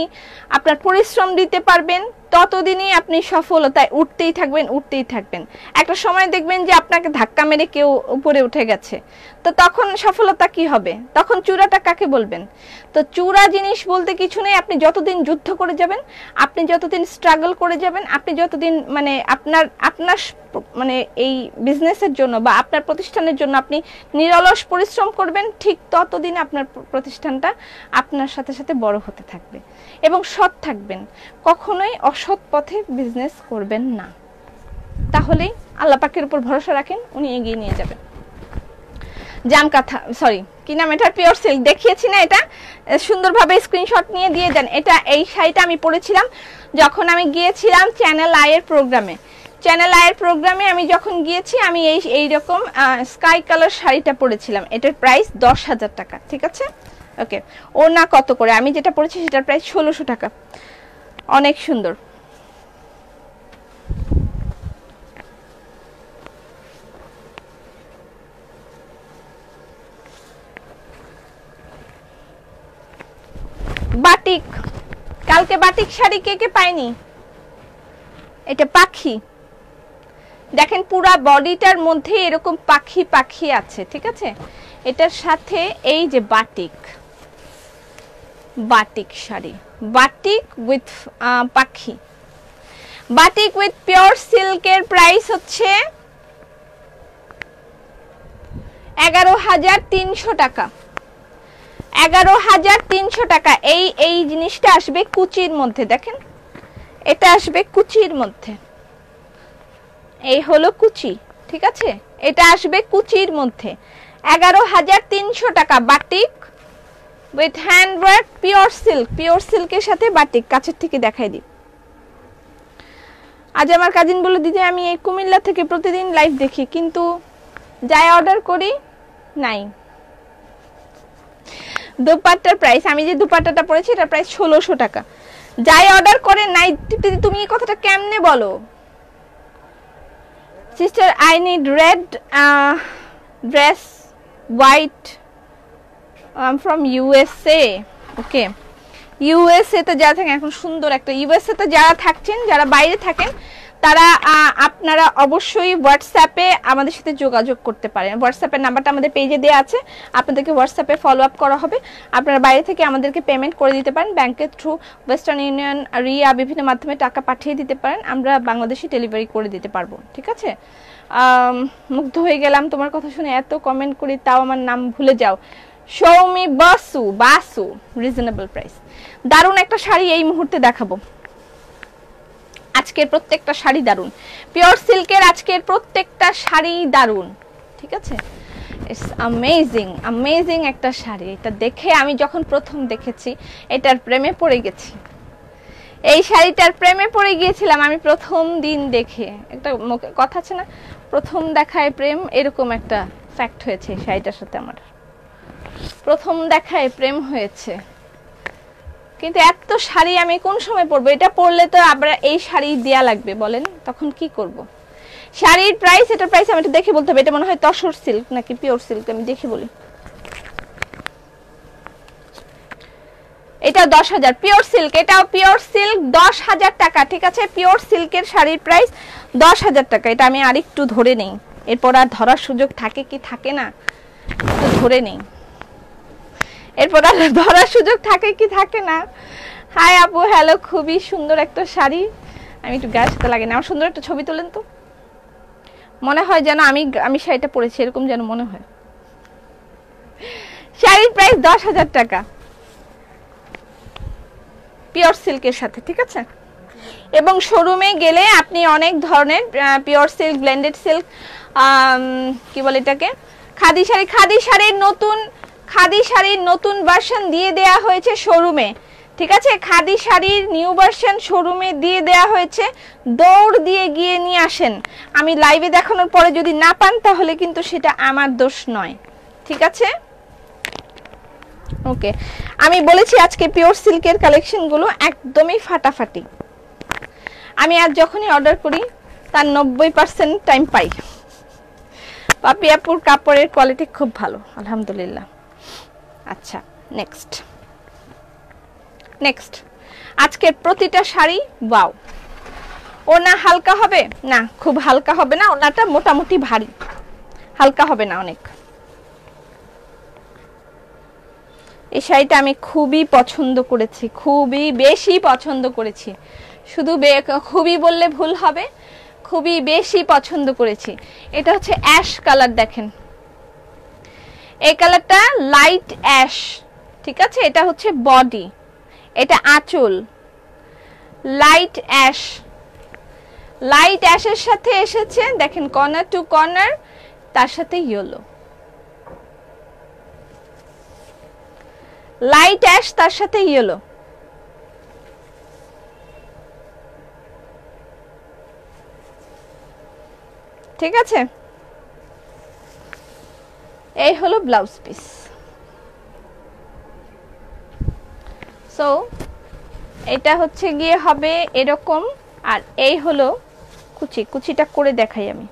আপনার পরিশ্রম দিতে পারবেন, ততদিনই আপনি সফলতায় উঠতেই থাকবেন। একটা সময় দেখবেন যে আপনাকে ধাক্কা মেরে কেউ উপরে উঠে গেছে, তো তখন সফলতা কি হবে? তখন চূড়াটা কাকে বলবেন? তো চূড়া জিনিস বলতে কিছু নেই। আপনি যতদিন যুদ্ধ করে যাবেন, আপনি যতদিন স্ট্রাগল করে যাবেন, আপনি যতদিন মানে আপনার মানে এই বিজনেসের জন্য বা আপনার প্রতিষ্ঠানের জন্য আপনি নিরলস পরিশ্রম করবেন, ঠিক ততদিন আপনার প্রতিষ্ঠানটা আপনার সাথে সাথে বড় হতে থাকবে। এবং সৎ থাকবেন, কখনোই অসৎ পথে বিজনেস করবেন না। তাহলেই আল্লাহ পাকের উপর ভরসা রাখেন, উনি এগিয়ে নিয়ে যাবেন। জামকাথা, সরি কি নাম এটা, পিওর সিল্ক দেখিয়েছি না, এটা সুন্দরভাবে স্ক্রিনশট নিয়ে দিয়ে দেন। এই শাড়িটা আমি পরেছিলাম যখন আমি গিয়েছিলাম চ্যানেল আইয়ের প্রোগ্রামে। আমি যখন গিয়েছি, আমি এইরকম স্কাই কালার শাড়িটা পরেছিলাম। এটার প্রাইস 10,000 টাকা, ঠিক আছে? ওকে, ওড়না কত করে? আমি যেটা পরেছি সেটার প্রাইস 1600 টাকা। অনেক সুন্দর। বাটিক, কালকে বাটিক শাড়ি কে কে পায়নি? এটা পাখি, দেখেন পুরা বডিটার মধ্যে এরকম পাখি আছে, ঠিক আছে? এটার সাথে এই যে বাটিক শাড়ি, বাটিক উইথ পাখি, বাটিক উইথ পিওর সিল্কের প্রাইস হচ্ছে 11,300 টাকা। 11,300 টাকা। এই জিনিসটা আসবে কুচির মধ্যে, দেখেন এটা আসবে কুচির মধ্যে, এই হলো কুচি, ঠিক আছে? এটা আসবে কুচির মধ্যে। 11,300 টাকা বাটিক উইথ হ্যান্ডওয়ার্ক, পিওর সিল্কের সাথে বাটিক। কাছের থেকে দেখাই দিই। আজ আমার কাজিন বলে, দিদি আমি এই কুমিল্লা থেকে প্রতিদিন লাইভ দেখি, কিন্তু যাই অর্ডার করি নাই। দুপাট্টার প্রাইস, আমি যে দুপাট্টাটা পরেছি এটার প্রাইস 1600 টাকা। যাই অর্ডার করে নাই। তুমি এই কথাটা কেমনে বলো? Sister, I need red dress, white, I am from USA. Okay, USA তে যারা থাকেন, এখন সুন্দর একটা ইউএসএ তে যারা থাকছেন, যারা বাইরে থাকেন, তারা আপনারা অবশ্যই হোয়াটসঅ্যাপে আমাদের সাথে যোগাযোগ করতে পারেন। হোয়াটসঅ্যাপের নাম্বারটা আমাদের পেজে দেওয়া আছে, আপনাদেরকে হোয়াটসঅ্যাপে ফলো আপ করা হবে। আপনারা বাইরে থেকে আমাদেরকে পেমেন্ট করে দিতে পারেন, ব্যাংকের থ্রু, ওয়েস্টার্ন ইউনিয়ন, রিয়া, বিভিন্ন মাধ্যমে টাকা পাঠিয়ে দিতে পারেন, আমরা বাংলাদেশে ডেলিভারি করে দিতে পারবো, ঠিক আছে? মুগ্ধ হয়ে গেলাম তোমার কথা শুনে, এত কমেন্ট করি তাও আমার নাম ভুলে যাও। Soumi Basu, reasonable price. দারুণ একটা শাড়ি এই মুহূর্তে দেখাবো। আজকের প্রত্যেকটা শাড়ি দারুন, পিওর সিল্কের আজকের প্রত্যেকটা শাড়ি দারুন, ঠিক আছে? ইটস অ্যামেজিং একটা শাড়ি। এটা দেখে আমি যখন প্রথম দেখেছি, এটার প্রেমে পড়ে গেছি। এই শাড়িটার প্রেমে পড়ে গিয়েছিলাম আমি প্রথম দিন দেখে। একটা কথা আছে না, প্রথম দেখায় প্রেম, এরকম একটা ফ্যাক্ট হয়েছে এই শাড়িটার সাথে আমার। প্রথম দেখায় প্রেম হয়েছে, কিন্তু এত শাড়ি আমি কোন সময় পরবো? এটা পরলে তো আবার এই শাড়ি দেয়া লাগবে, বলেন তখন কি করব? শাড়ির প্রাইস, এটার প্রাইস আমি একটু দেখে বলতে হবে। এটা মনে হয় তসর সিল্ক নাকি পিওর সিল্ক, আমি দেখে বলি। এটা 10,000, পিওর সিল্ক, এটাও পিওর সিল্ক, 10,000 টাকা, ঠিক আছে? পিওর সিল্কের শাড়ির প্রাইস 10,000 টাকা। এটা আমি আরেকটু ধরে নেই, এরপর আর ধরার সুযোগ থাকে কি থাকে না, একটু ধরে নেই, এরপর আর ধরার সুযোগ থাকে কি থাকে না। হাই আপু, হ্যালো, খুবই সুন্দর একটা শাড়ি। আমি একটু গায়ে সাথে লাগে না, আমার সুন্দর একটা ছবি তোলেন তো। মনে হয় যেন আমি শাড়িটা পরেছি, এরকম যেন মনে হয়। শাড়ির প্রাইস 10,000 টাকা, পিওর সিল্কের সাথে, ঠিক আছে? এবং শোরুমে গেলে আপনি অনেক ধরনের পিওর সিল্ক, ব্লেন্ডেড সিল্ক, কি বলে এটাকে, খাদি শাড়ির নতুন ভার্সন দিয়ে দেয়া হয়েছে শোরুমে, ঠিক আছে? খাদি শাড়ির নিউ ভার্সন শোরুমে দিয়ে দেয়া হয়েছে, দৌড় দিয়ে গিয়ে নিয়ে আসেন। আমি লাইভে দেখানোর পরে যদি না পান তাহলে কিন্তু সেটা আমার দোষ নয়, ঠিক আছে? ওকে, আমি বলেছি আজকে পিওর সিল্কের কালেকশনগুলো একদমই ফাটাফাটি। আমি আজ যখনই অর্ডার করি তার 90% টাইম পাই। পাপি আপুর কাপড়ের কোয়ালিটি খুব ভালো, আলহামদুলিল্লাহ। আচ্ছা, নেক্সট আজকের প্রতিটা শাড়ি ওয়াও, ওনা হালকা হবে না, খুব হালকা হবে না, ওনাটা মোটামুটি ভারী, হালকা হবে না অনেক। এই শাড়িটা আমি খুবই পছন্দ করেছি, খুবই বেশি পছন্দ করেছি, শুধু খুবই বললে ভুল হবে, খুবই বেশি পছন্দ করেছি। এটা হচ্ছে অ্যাশ কালার, দেখেন এই কালারটা লাইট অ্যাশ, ঠিক আছে। এটা হচ্ছে বডি, এটা আঁচল, লাইট অ্যাশ, লাইট অ্যাশের সাথে এসেছে দেখেন কর্নার টু কর্নার, তার সাথে ইয়েলো, লাইট অ্যাশ তার সাথে ইয়েলো। ঠিক আছে, এই হলো ব্লাউজ পিস। সো এটা হচ্ছে গিয়ে হবে এরকম, আর এই হলো কুচি, কুচিটা করে দেখাই আমি।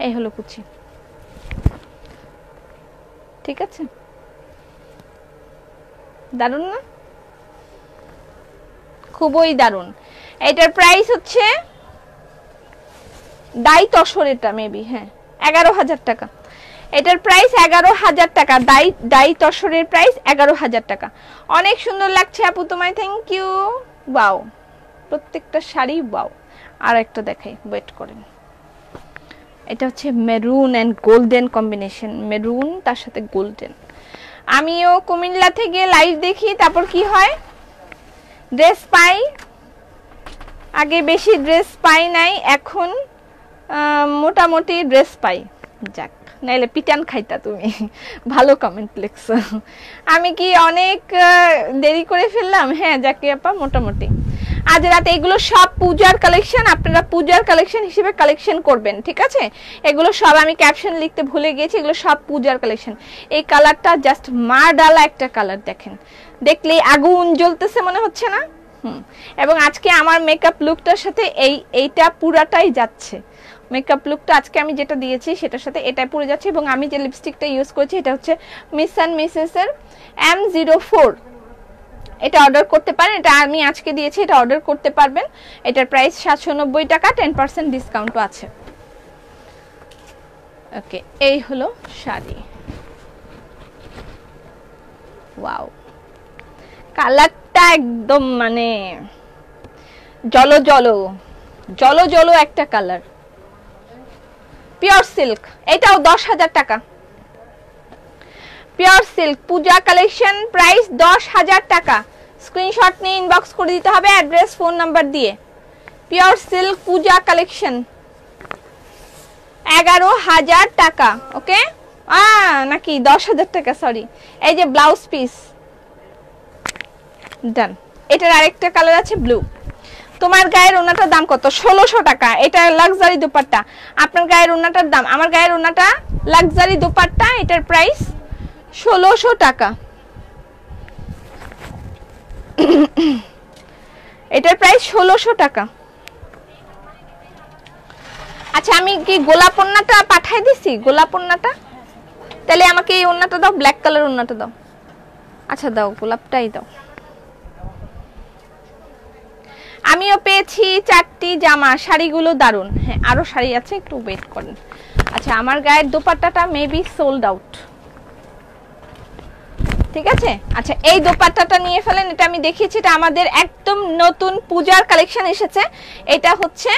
এই হলো কুচি, ঠিক আছে, দারুন না, খুবই দারুন। এটার প্রাইস হচ্ছে ডাই তসর, এটা মেবি হ্যাঁ 11,000 টাকা। এটার প্রাইস 11,000 টাকা, ডাই তসরের প্রাইস 11,000 টাকা। অনেক সুন্দর লাগছে আপু তোমায়, থ্যাংক ইউ। ওয়াও, প্রত্যেকটা শাড়ি ওয়াও। আর একটা দেখাই, ওয়েট করেন। এটা হচ্ছে maroon and golden combination, maroon তার সাথে গোল্ডেন। আমিও কুমিল্লা থেকে লাইভ দেখি, তারপর কি হয় ড্রেস পাই, আগে বেশি ড্রেস পাই নাই, এখন মোটামুটি ড্রেস পাই। যাক, নাইলে পিটান খাইতা তুমি। ভালো কমেন্ট লিখছো। আমি কি অনেক দেরি করে ফেললাম? হ্যাঁ জাকি আপা, মোটামুটি। আজ রাতে এগুলো সব পূজার কালেকশন, আপনারা পূজার কালেকশন হিসেবে কালেকশন করবেন, ঠিক আছে। এগুলো সব আমি ক্যাপশন লিখতে ভুলে গিয়েছি, এগুলো সব পূজার কালেকশন। এই কালারটা জাস্ট মারডালা একটা কালার, দেখেন, দেখলেই আগুন জ্বলতেছে মনে হচ্ছে না? এবং আজকে আমার মেকআপ লুকটার সাথে এইটা পুরাটাই যাচ্ছে। মেকআপ লুকটা আজকে আমি যেটা দিয়েছি সেটার সাথে এটা পুরো যাচ্ছে। এবং আমি যে লিপস্টিকটা ইউজ করেছি এটা হচ্ছে মিস অ্যান্ড মিসেস এর M04, এটা অর্ডার করতে পারেন, এটা আমি আজকে দিয়েছি, এটা অর্ডার করতে পারবেন। এটার প্রাইস 790 টাকা, 10% ডিসকাউন্টও আছে। ওকে, এই হলো শাড়ি। ওয়াও, কালারটা একদম মানে জলো জলো জলো জলো একটা কালার, পিওর সিল্ক। এটাও 10,000 টাকা, পিওর সিল্ক পূজা কালেকশন, প্রাইস 10,000 টাকা। স্ক্রিনশট নিয়ে ইনবক্স করে দিতে হবে অ্যাড্রেস ফোন নাম্বার দিয়ে। পিওর সিল্ক পূজা কালেকশন 11,000 টাকা। ওকে, নাকি 10,000 টাকা, সরি। এই যে ব্লাউজ পিস ডান। এটার আরেকটা কালার আছে ব্লু। তোমার গায়ের ওনাটার দাম কত? 1600 টাকা। এটা লাক্সারি দোপাট্টা। আপনার গায়ের ওনাটার দাম, আমার গায়ের ওনাটা লাক্সারি দোপাট্টা, এটার প্রাইস 1600 টাকা। এটার প্রাইস 1600 টাকা। আচ্ছা, আমি কি গোলাপ ওন্নাটা পাঠাই দিছি? গোলাপ ওন্নাটা, তাহলে আমাকে এই ওন্নাটা দাও, ব্ল্যাক কালার ওন্নাটা দাও। আচ্ছা দাও, গোলাপটাই দাও। আমিও পেয়েছি 4টি জামা, শাড়িগুলো দারুন। হ্যাঁ, আরো শাড়ি আছে, একটু ওয়েট করেন। আচ্ছা, আমার গায়ের দোপাট্টাটা মেবি সোল্ড আউট, ঠিক আছে। আচ্ছা, এই দোপাট্টাটা নিয়ে ফেলেন, এটা আমি দেখিয়েছি, এটা আমাদের একদম নতুন পূজার কালেকশন এসেছে। এটা হচ্ছে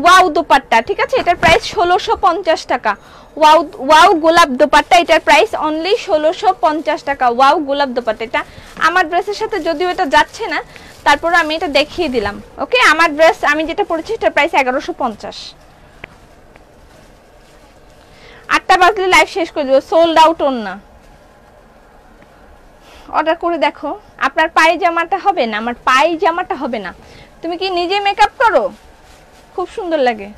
ওয়াও দোপাট্টা, ঠিক আছে। এটার প্রাইস 1650 টাকা। ওয়াও ওয়াও গোলাপ দোপাট্টা, এটার প্রাইস অনলি 1650 টাকা। ওয়াও গোলাপ দোপাট্টা, এটা আমার ড্রেসের সাথে যদিও এটা যাচ্ছে না, তারপর আমি এটা দেখিয়ে দিলাম। ওকে, আমার ড্রেস আমি যেটা পরেছি এটার প্রাইস 1150। 8টা বাজলে লাইভ শেষ করে দেবো, সোল্ড আউট ওন্না। অর্ডার করে দেখো, আপনার পায়জামাটা হবে না, আমার পায়জামাটা হবে না। তুমি কি নিজে মেকআপ করো? খুব সুন্দর লাগে।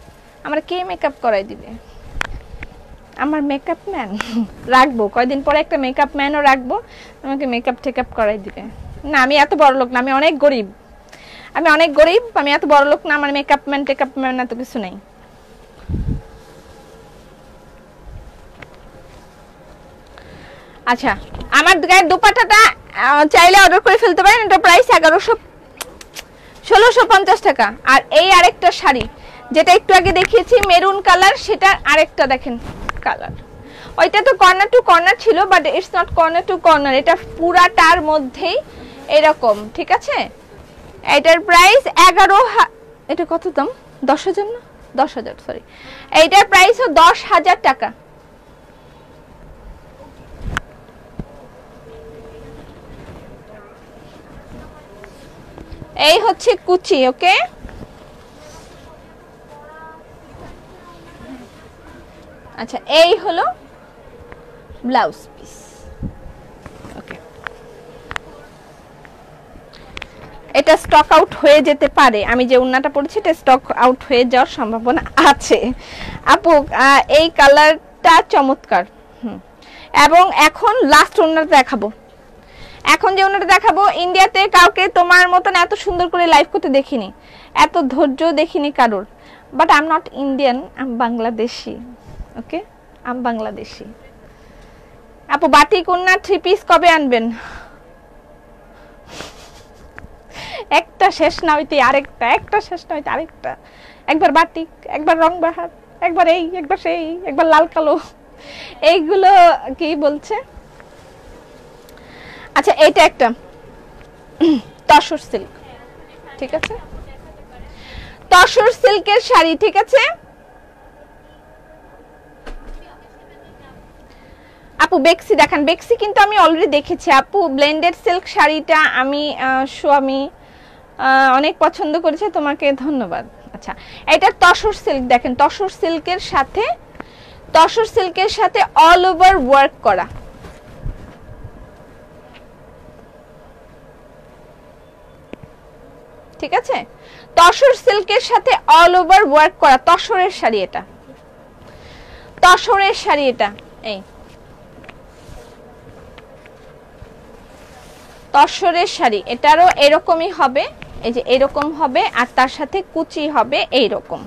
আমার কে মেকআপ করাই দিবে? আমার মেকআপ ম্যান রাখবো, কয়দিন পরে একটা মেকআপ ম্যানও রাখবো, আমাকে মেকআপ টেকআপ করাই দিবে। না, আমি এত বড় লোক না, আমি অনেক গরিব। আমি অনেক গরিব, আমি এত বড় লোক না, আমার মেকআপ ম্যান এত কিছু নেই। আচ্ছা, আমার গায়ের দোপাট্টাটা চাইলে অর্ডার করে ফেলতে পারেন। এটা প্রাইস 1650 টাকা। আর এই আরেকটা শাড়ি যেটা একটু আগে দেখিয়েছি মেরুন কালার, সেটা আরেকটা দেখেন কালার। ওইটা তো কর্নার টু কর্নার ছিল, but it's not corner to corner, এটা পুরাটার মধ্যেই এরকম, ঠিক আছে। এটার প্রাইস 11, এটা কত দাম? 10,000 না, 10,000 সরি। এইটার প্রাইসও 10,000 টাকা। এই হচ্ছে কুচি, ওকে। আচ্ছা, এই হলো ব্লাউজ পিস, ওকে। এটা স্টক আউট হয়ে যেতে পারে, আমি যে ওন্নাটা পরেছি এটা স্টক আউট হয়ে যাওয়ার সম্ভাবনা আছে। আপু এই কালারটা চমৎকার। এবং এখন লাস্ট ওন্নাটা দেখাবো। এখন যে ওনাটা দেখাবো, ইন্ডিয়াতে কাউকে তোমার মতন এত সুন্দর করে লাইভ করতে দেখিনি, এত ধৈর্য দেখিনি কারোর। But I am not Indian, I am Bangladeshi, okay, I am Bangladeshi. আপু বাটিক ওন্না 3 পিস কবে আনবেন? একটা শেষ না হইতে আরেকটা, একটা শেষ না হইতে আরেকটা। একবার বাটিক, একবার রং বাহার, একবার এই, একবার সেই, একবার লাল কালো, এইগুলো কি বলছে। আচ্ছা, এইটা একটা তসর সিল্ক, ঠিক আছে, তসর সিল্কের শাড়ি, ঠিক আছে। আপু বেক্সি দেখান। বেক্সি কিন্তু আমি অলরেডি দেখেছি আপু। ব্লেন্ডেড সিল্ক শাড়িটা আমি স্বামী অনেক পছন্দ করেছে, তোমাকে ধন্যবাদ। আচ্ছা, এটা তসর সিল্ক দেখেন, তসর সিল্কের সাথে অল ওভার ওয়ার্ক করা, ঠিক আছে। তসর সিল্কের সাথে অল ওভার ওয়ার্ক করা তসরের শাড়ি, এটা তসরের শাড়ি, এটা এই তসরের শাড়ি। এটারও এরকমই হবে, এই যে এরকম হবে, আর তার সাথে কুচি হবে এইরকম।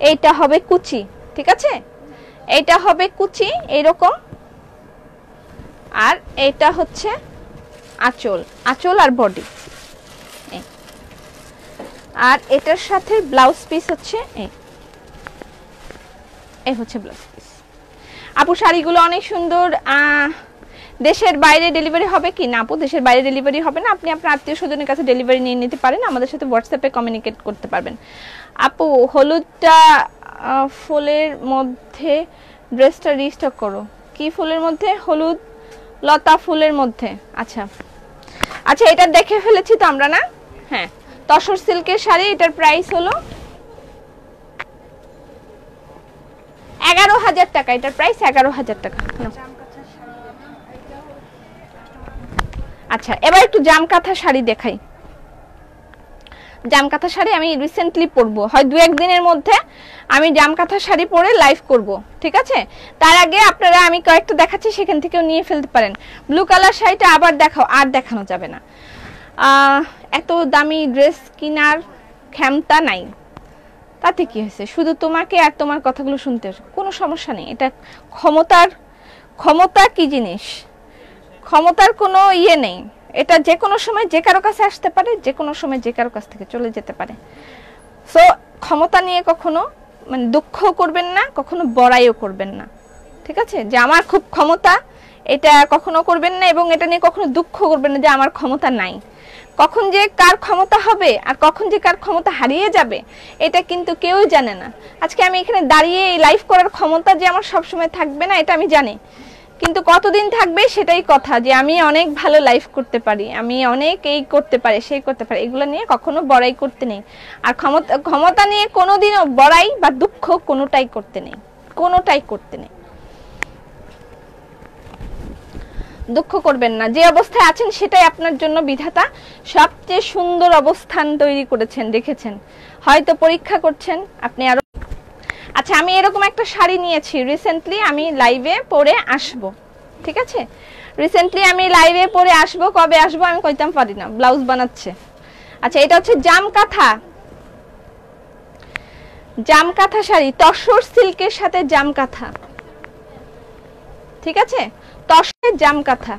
এইটা হবে কুচি, ঠিক আছে, এইটা হবে কুচি এইরকম। আর এটা হচ্ছে আঁচল, আঁচল আর বডি। আর এটার সাথে ব্লাউজ পিস হচ্ছে এই হচ্ছে ব্লাউজ পিস। আপু শাড়িগুলো অনেক সুন্দর। দেশের বাইরে ডেলিভারি হবে কি না? আপু দেশের বাইরে ডেলিভারি হবে না, আপনি আপনার আত্মীয় স্বজনের কাছে ডেলিভারি নিয়ে নিতে পারেন, আমাদের সাথে হোয়াটসঅ্যাপে কমিউনিকেট করতে পারবেন। আপু হলুদটা ফুলের মধ্যে ড্রেসটা রিস্টক করো। কি ফুলের মধ্যে? হলুদ লতা ফুলের মধ্যে। আচ্ছা আচ্ছা, এটা দেখে ফেলেছি তো আমরা, না? হ্যাঁ, তসর সিল্কের শাড়ি, এটার প্রাইস হলো 11,000 টাকা। এটার প্রাইস 11,000 টাকা। আচ্ছা, এবার একটু জামকাঁথা শাড়ি দেখাই। জামকাঁথা শাড়ি আমি রিসেন্টলি পরবো, হয় 2-1 দিনের মধ্যে আমি জামকাঁথা শাড়ি পরে লাইভ করব, ঠিক আছে। তার আগে আপনারা আমি কয়েকটা দেখাচ্ছি, সেখান থেকেও নিয়ে ফেলতে পারেন। ব্লু কালার শাড়িটা আবার দেখাও, আর দেখানো যাবে না। এত দামি ড্রেস কেনার ক্ষমতা নাই, তাতে কি হয়েছে? শুধু তোমাকে আর তোমার কথাগুলো শুনতে কোনো সমস্যা নেই। এটা ক্ষমতা কি জিনিস? ক্ষমতার কোনো ইয়ে নেই। এটা যে কোনো সময় যে কারো কাছে আসতে পারে, যে কোনো সময় যে কারো কাছ থেকে চলে যেতে পারে। সো ক্ষমতা নিয়ে কখনো মানে দুঃখ করবেন না, কখনো বড়াইও করবেন না, ঠিক আছে। যে আমার খুব ক্ষমতা, এটা কখনো করবেন না, এবং এটা নিয়ে কখনো দুঃখ করবেন না যে আমার ক্ষমতা নাই। কখন যে কার ক্ষমতা হবে আর কখন যে কার ক্ষমতা হারিয়ে যাবে, এটা কিন্তু কেউই জানে না। আজকে আমি এখানে দাঁড়িয়ে এই লাইভ করার ক্ষমতা যে আমার সবসময় থাকবে না, এটা আমি জানি, কিন্তু কতদিন থাকবে সেটাই কথা। যে আমি অনেক ভালো লাইভ করতে পারি, আমি অনেক এই করতে পারি, সেই করতে পারি, এগুলো নিয়ে কখনো বড়াই করতে নেই। আর ক্ষমতা নিয়ে কোনোদিনও বড়াই বা দুঃখ কোনোটাই করতে নেই, কোনোটাই করতে নেই। দুঃখ করবেন না, যে অবস্থায় আছেন সেটাই আপনার জন্য বিধাতা সবচেয়ে সুন্দর অবস্থান তৈরি করেছেন, দেখেছেন। হয়তো পরীক্ষা করছেন, আপনি আরো আচ্ছা আমি এরকম একটা শাড়ি নিয়েছি রিসেন্টলি, আমি লাইভে পরে আসব, ঠিক আছে? রিসেন্টলি আমি লাইভে পরে আসব, কবে আসব আমি কইতাম পারি না, ব্লাউজ বানাচ্ছে। আচ্ছা এটা হচ্ছে জামকাঁথা, জামকাঁথা শাড়ি, তসর সিল্কের সাথে জামকাঁথা, ঠিক আছে? তসরের জামকাঁথা।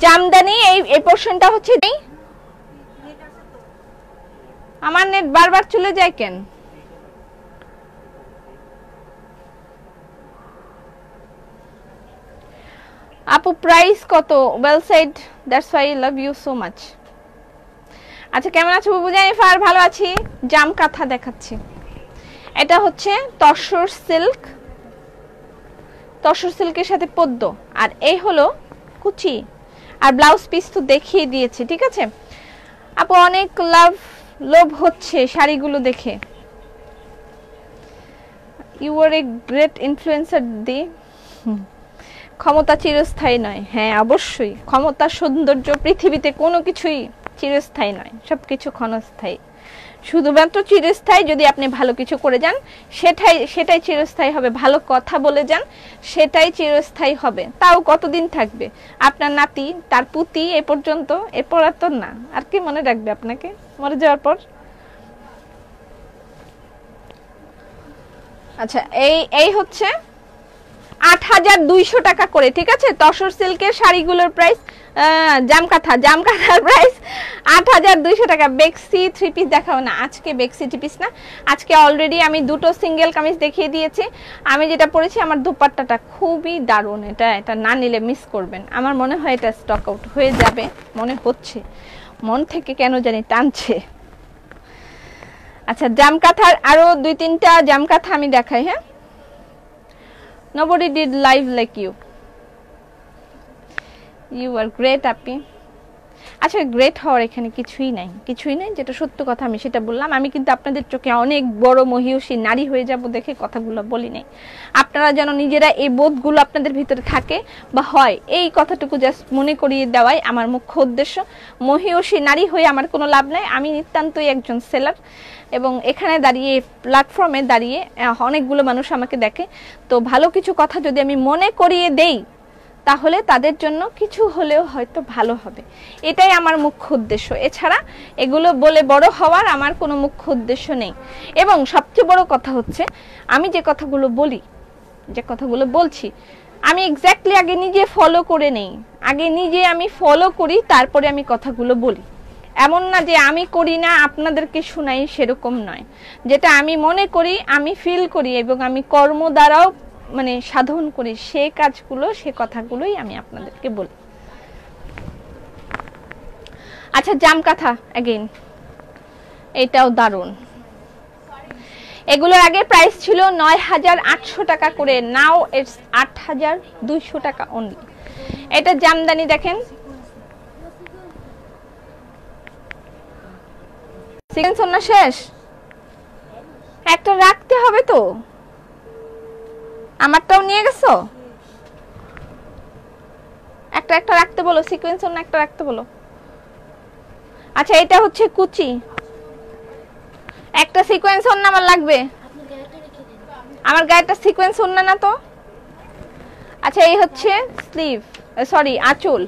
জামদানি এই পোরশনটা হচ্ছে নেই। আমার নেট বারবার চলে যায় কেন? আপু প্রাইস কত? Well said, that's why I love you so much. আচ্ছা কেমন আছো বুবু জানিফার? ভালো আছি। জামকাঁথা দেখাচ্ছি, এটা হচ্ছে তসর সিল্ক, তসর সিল্কের সাথে পদ্ম, আর এই হলো কুচি, আর ব্লাউজ পিস তো দেখিয়ে দিয়েছি, ঠিক আছে? আপু অনেক লোভ হচ্ছে শাড়িগুলো দেখে। You are a great influencer দি। ক্ষমতা চিরস্থায়ী নয়, হ্যাঁ অবশ্যই ক্ষমতা সৌন্দর্য পৃথিবীতে কোনো কিছুই চিরস্থায়ী নয়, সবকিছু ক্ষণস্থায়ী। শুধুমাত্র চিরস্থায়ী যদি আপনি ভালো কিছু করে যান সেটাই চিরস্থায়ী হবে, ভালো কথা বলে যান সেটাই চিরস্থায়ী হবে। তাও কতদিন থাকবে? আপনার নাতি, তার পুতি, এ পর্যন্ত, এরপর আর তো না। আর কি মনে রাখবে আপনাকে মরে যাওয়ার পর? আচ্ছা এই হচ্ছে ৮২০০ টাকা করে, ঠিক আছে? তসর সিল্কের শাড়িগুলোর প্রাইস, জামকাঁথার প্রাইস ৮২০০ টাকা। বেক্সি থ্রি পিস দেখাও না আজকে, বেক্সি থ্রি পিস না আজকে, অলরেডি আমি দুটো সিঙ্গেল কামিজ দেখিয়ে দিয়েছি। আমি যেটা পরেছি আমার দুপাট্টাটা খুবই দারুণ, এটা না নিলে মিস করবেন। আমার মনে হয় এটা স্টক আউট হয়ে যাবে, মনে হচ্ছে, মন থেকে কেন জানি টানছে। আচ্ছা জামকাঁথার আরো ২-৩টা জামকাঁথা আমি দেখাই। হ্যাঁ, nobody did live like you. You are great আপি। আচ্ছা গ্রেট হওয়ার এখানে কিছুই নাই, যেটা সত্য কথা আমি সেটা বললাম। আমি কিন্তু আপনাদের চোখে অনেক বড় মহিয়সী নারী হয়ে যাব দেখে কথাগুলো বলি নাই। আপনারা যেন নিজেরা এই বোধগুলো আপনাদের ভিতরে থাকে বা হয়, এই কথাটুকু জাস্ট মনে করিয়ে দেওয়াই আমার মুখ্য উদ্দেশ্য। মহিয়সী নারী হয়ে আমার কোনো লাভ নাই, আমি নিতান্তই একজন সেলার, এবং এখানে দাঁড়িয়ে, প্ল্যাটফর্মে দাঁড়িয়ে অনেকগুলো মানুষ আমাকে দেখে। তো ভালো কিছু কথা যদি আমি মনে করিয়ে দেই তাহলে তাদের জন্য কিছু হলেও হয়তো ভালো হবে, এটাই আমার মুখ্য উদ্দেশ্য। এছাড়া এগুলো বলে বড় হওয়ার আমার কোনো মুখ্য উদ্দেশ্য নেই। এবং সবচেয়ে বড় কথা হচ্ছে আমি যে কথাগুলো বলি, যে কথাগুলো বলছি, আমি এক্স্যাক্টলি আগে নিজে ফলো করে নেই, আগে নিজে আমি ফলো করি, তারপরে আমি কথাগুলো বলি। এমন না যে আমি করি না আপনাদেরকে শোনাই, সেরকম নয়। যেটা আমি মনে করি, আমি ফিল করি এবং আমি কর্ম দ্বারাও মানে সাধন করি, সে কাজগুলো, সে কথাগুলোই আমি আপনাদেরকে বলি। আচ্ছা জামকাঁথা अगेन, এটাও দারুণ। এগুলোর আগে প্রাইস ছিল ৯৮০০ টাকা করে, নাও ইটস ৮২০০ টাকা অনলি। এটা জামদানি দেখেন, সিকোয়েন্স না শেষ, একটা রাখতে হবে তো। আমারটাও নিয়ে গেছো, একটা রাখতে বলো, সিকোয়েন্স না একটা রাখতে বলো। আচ্ছা এটা হচ্ছে কুচি, একটা সিকোয়েন্স না আমার লাগবে, আমার গায়েটা সিকোয়েন্স না তো। আচ্ছা এই হচ্ছে স্লিভ, সরি আঁচল,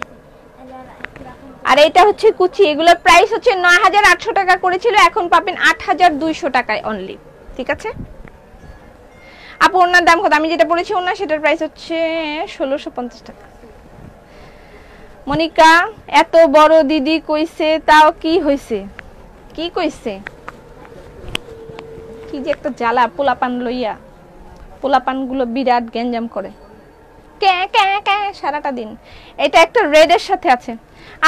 আর এটা হচ্ছে কুচি। এগুলোর প্রাইস হচ্ছে ৯৮০০ টাকা করেছিল, এখন পাবেন ৮২০০ টাকায় অনলি, ঠিক আছে? আপু ওনার দাম কত? আমি যেটা বলেছি ওনার, সেটার প্রাইস হচ্ছে ১৬৫০ টাকা। মনিকা এত বড় দিদি কইছে, তাও কি হইছে? কি কইছে? কি যে একটা জ্বালা পোলাপান লইয়া, পোলাপানগুলো বিরাট গ্যাঞ্জাম করে সারাটা দিন। এটা একটা রেডের সাথে আছে।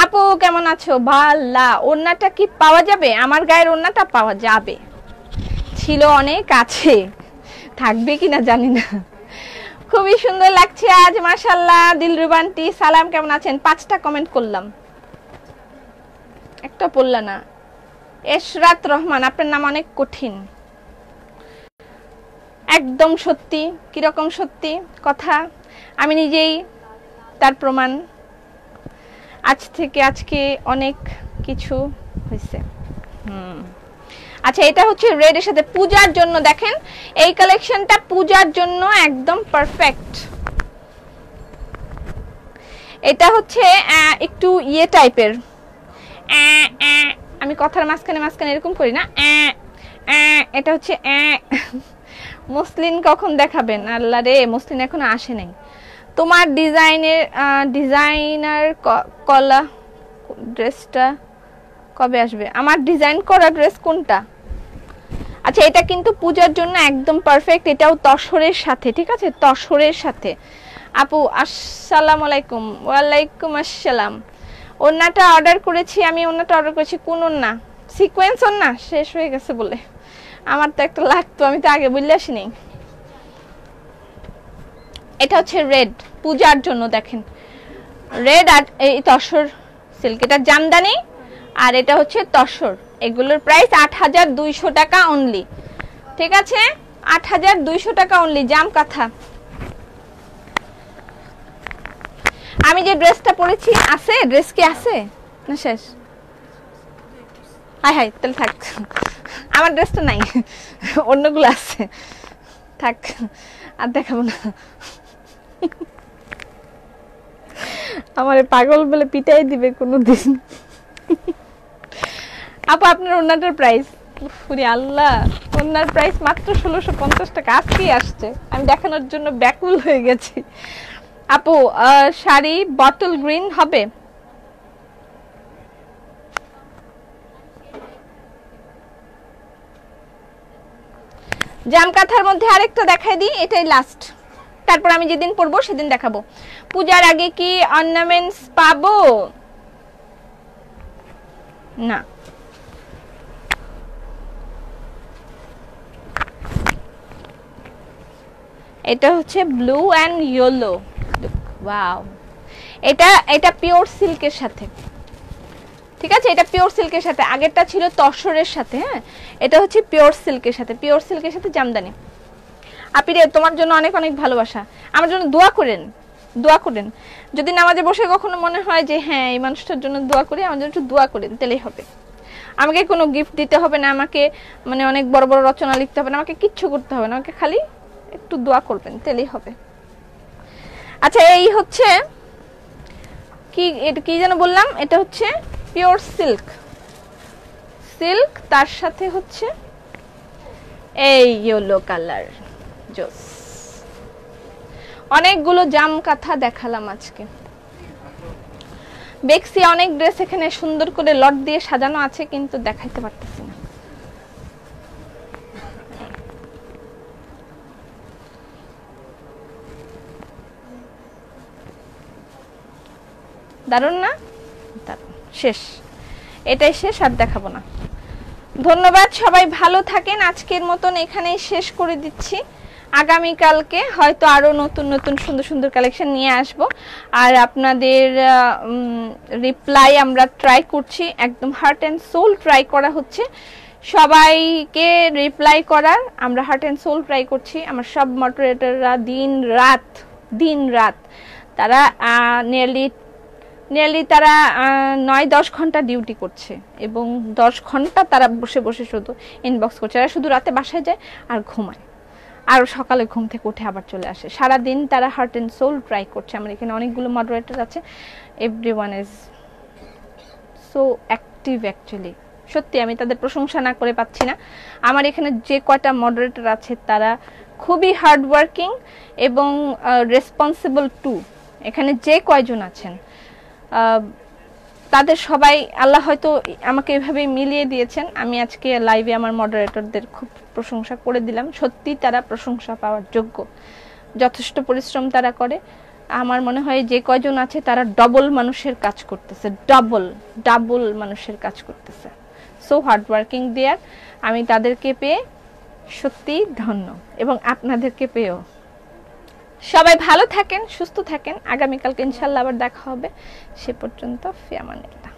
আপু কেমন আছো? ভাল্লা। ওড়নাটা কি পাওয়া যাবে? আমার গায়ের ওড়নাটা পাওয়া যাবে, ছিল অনেক, আছে, থাকবে কিনা জানি না। খুবই সুন্দর লাগছে আজ, মাশাআল্লাহ। দিলরুবান্টি সালাম, কেমন আছেন? 5টা কমেন্ট করলাম, একটা পড়লা না। এশরাত রহমান, আপনার নাম অনেক কঠিন। একদম সত্যি। কিরকম সত্যি কথা? আমি নিজেই তার প্রমাণ। আজ থেকে আজকে অনেক কিছু হয়েছে। আচ্ছা এটা হচ্ছে রেড এর সাথে পূজার জন্য, দেখেন এই কালেকশনটা পূজার জন্য একদম পারফেক্ট। এটা হচ্ছে একটু ইয়ে টাইপের, আমি কথার মাঝখানে মাঝখানে এরকম করি না, এটা হচ্ছে মসলিন কখন দেখাবেন? আল্লাহ রে, মসলিন এখনো আসে নাই। তোমার ডিজাইনার কলা ড্রেসটা কবে আসবে? আমার ডিজাইন করা ড্রেস কোনটা? আচ্ছা এটা কিন্তু পূজার জন্য একদম পারফেক্ট, এটাও তসরের সাথে, ঠিক আছে, তসরের সাথে। আপু আসসালামু আলাইকুম। ওয়ালাইকুম আসসালাম। ওন্নাটা অর্ডার করেছি আমি, ওন্নাটা অর্ডার করেছি। কোন ওন্না? সিকোয়েন্স ওন্না শেষ হয়ে গেছে বলে, আমার তো একটা লাগতো, আমি তো আগে বললে আসিনি। এটা হচ্ছে রেড পূজার জন্য, দেখেন রেড আর এই তসর সিল্ক, এটা জামদানি আর এটা হচ্ছে তসর। এগুলোর প্রাইস 8200 টাকা অনলি, ঠিক আছে, 8200 টাকা অনলি। জাম কাঁথা। আমি যে ড্রেসটা পরেছি আছে, ড্রেস কি আছে না শেষ? হাই হাই, তাহলে থাক, আমার ড্রেসটা নাই, অন্যগুলো আছে, থাক আর দেখাবো না। আমারে পাগল বলে পিটাই দিবে কোনোদিন। আপু আপনার ওন্নাটার প্রাইস? পুরি আল্লাহ, ওন্নার প্রাইস মাত্র 1650 টাকা, আজকেই আসছে, আমি দেখানোর জন্য ব্যাকুল হয়ে গেছি। আপু শাড়ি বটল গ্রিন হবে? জাম কাঁথার মধ্যে আরেকটা দেখাই দিই, এটাই লাস্ট, তারপর আমি যেদিন পরবো সেদিন দেখাবো। পূজার আগে কি অর্নামেন্টস পাবো? না। এটা হচ্ছে ব্লু এন্ড ইয়েলো, ওয়াও, এটা পিওর সিল্কের সাথে, ঠিক আছে, এটা পিওর সিল্কের সাথে, আগেরটা ছিল তসরের সাথে, হ্যাঁ এটা হচ্ছে পিওর সিল্কের সাথে, পিওর সিল্কের সাথে জামদানি। আপিরে তোমার জন্য অনেক অনেক ভালোবাসা, আমার জন্য দোয়া করেন, দোয়া করেন। যদি নামাজে বসে কখনো মনে হয় যে হ্যাঁ এই মানুষটার জন্য দোয়া করি, আমার জন্য একটু দোয়া করেন, তাহলেই হবে। আমাকে কোনো গিফট দিতে হবে না, আমাকে মানে অনেক বড় বড় রচনা লিখতে হবে না, আমাকে কিচ্ছু করতে হবে না, আমাকে খালি একটু দোয়া করবেন, তাহলেই হবে। আচ্ছা এই হচ্ছে কি, এটা কি যেন বললাম, এটা হচ্ছে পিওর সিল্ক, সিল্ক তার সাথে হচ্ছে এই ইয়েলো কালার, জোস। অনেকগুলো জাম কাঁথা দেখালাম আজকে, বেক্সি অনেক ড্রেস এখানে সুন্দর করে লট দিয়ে সাজানো আছে, কিন্তু দেখাইতে পারতেছি না। দারুন না? দারুন, শেষ, এটাই শেষ, আর দেখাবো না। ধন্যবাদ, সবাই ভালো থাকেন, আজকের মতন এখানেই শেষ করে দিচ্ছি। আগামীকালকে হয়তো আরো নতুন নতুন সুন্দর সুন্দর কালেকশন নিয়ে আসব, আর আপনাদের রিপ্লাই আমরা ট্রাই করছি, একদম হার্ট অ্যান্ড সোল ট্রাই করা হচ্ছে সবাইকে রিপ্লাই করার, আমরা হার্ট অ্যান্ড সোল ট্রাই করছি। আমার সব মডারেটররা দিন রাত তারা নিয়ারলি তারা 9-10 ঘন্টা ডিউটি করছে, এবং 10 ঘন্টা তারা বসে বসে শুধু ইনবক্স করছে। এরা শুধু রাতে বাসায় যায় আর ঘুমায়, আর সকালে ঘুম থেকে উঠে আবার চলে আসে। সারাদিন তারা হার্ট অ্যান্ড সোল ট্রাই করছে। আমার এখানে অনেকগুলো মডারেটর আছে, everyone is so active actually, সত্যি আমি তাদের প্রশংসা না করে পাচ্ছি না। আমার এখানে যে কয়টা মডারেটর আছে তারা খুবই হার্ড ওয়ার্কিং এবং রেসপন্সিবল টু। এখানে যে কয়জন আছেন তাদের সবাই আল্লাহ হয়তো আমাকে এভাবে মিলিয়ে দিয়েছেন। আমি আজকে লাইভে আমার মডারেটরদের খুব প্রশংসা করে দিলাম, সত্যি তারা প্রশংসা পাওয়ার যোগ্য, যথেষ্ট পরিশ্রম তারা করে। আমার মনে হয় যে কয়জন আছে তারা ডবল মানুষের কাজ করতেছে, ডাবল মানুষের কাজ করতেছে। সো হার্ড ওয়ার্কিং দেয়ার, আমি তাদেরকে পেয়ে সত্যি ধন্য, এবং আপনাদেরকে পেয়েও। সবাই ভালো থাকেন, সুস্থ থাকেন, আগামীকালকে ইনশাল্লাহ আবার দেখা হবে। সে পর্যন্ত ফি আমানিল্লাহ।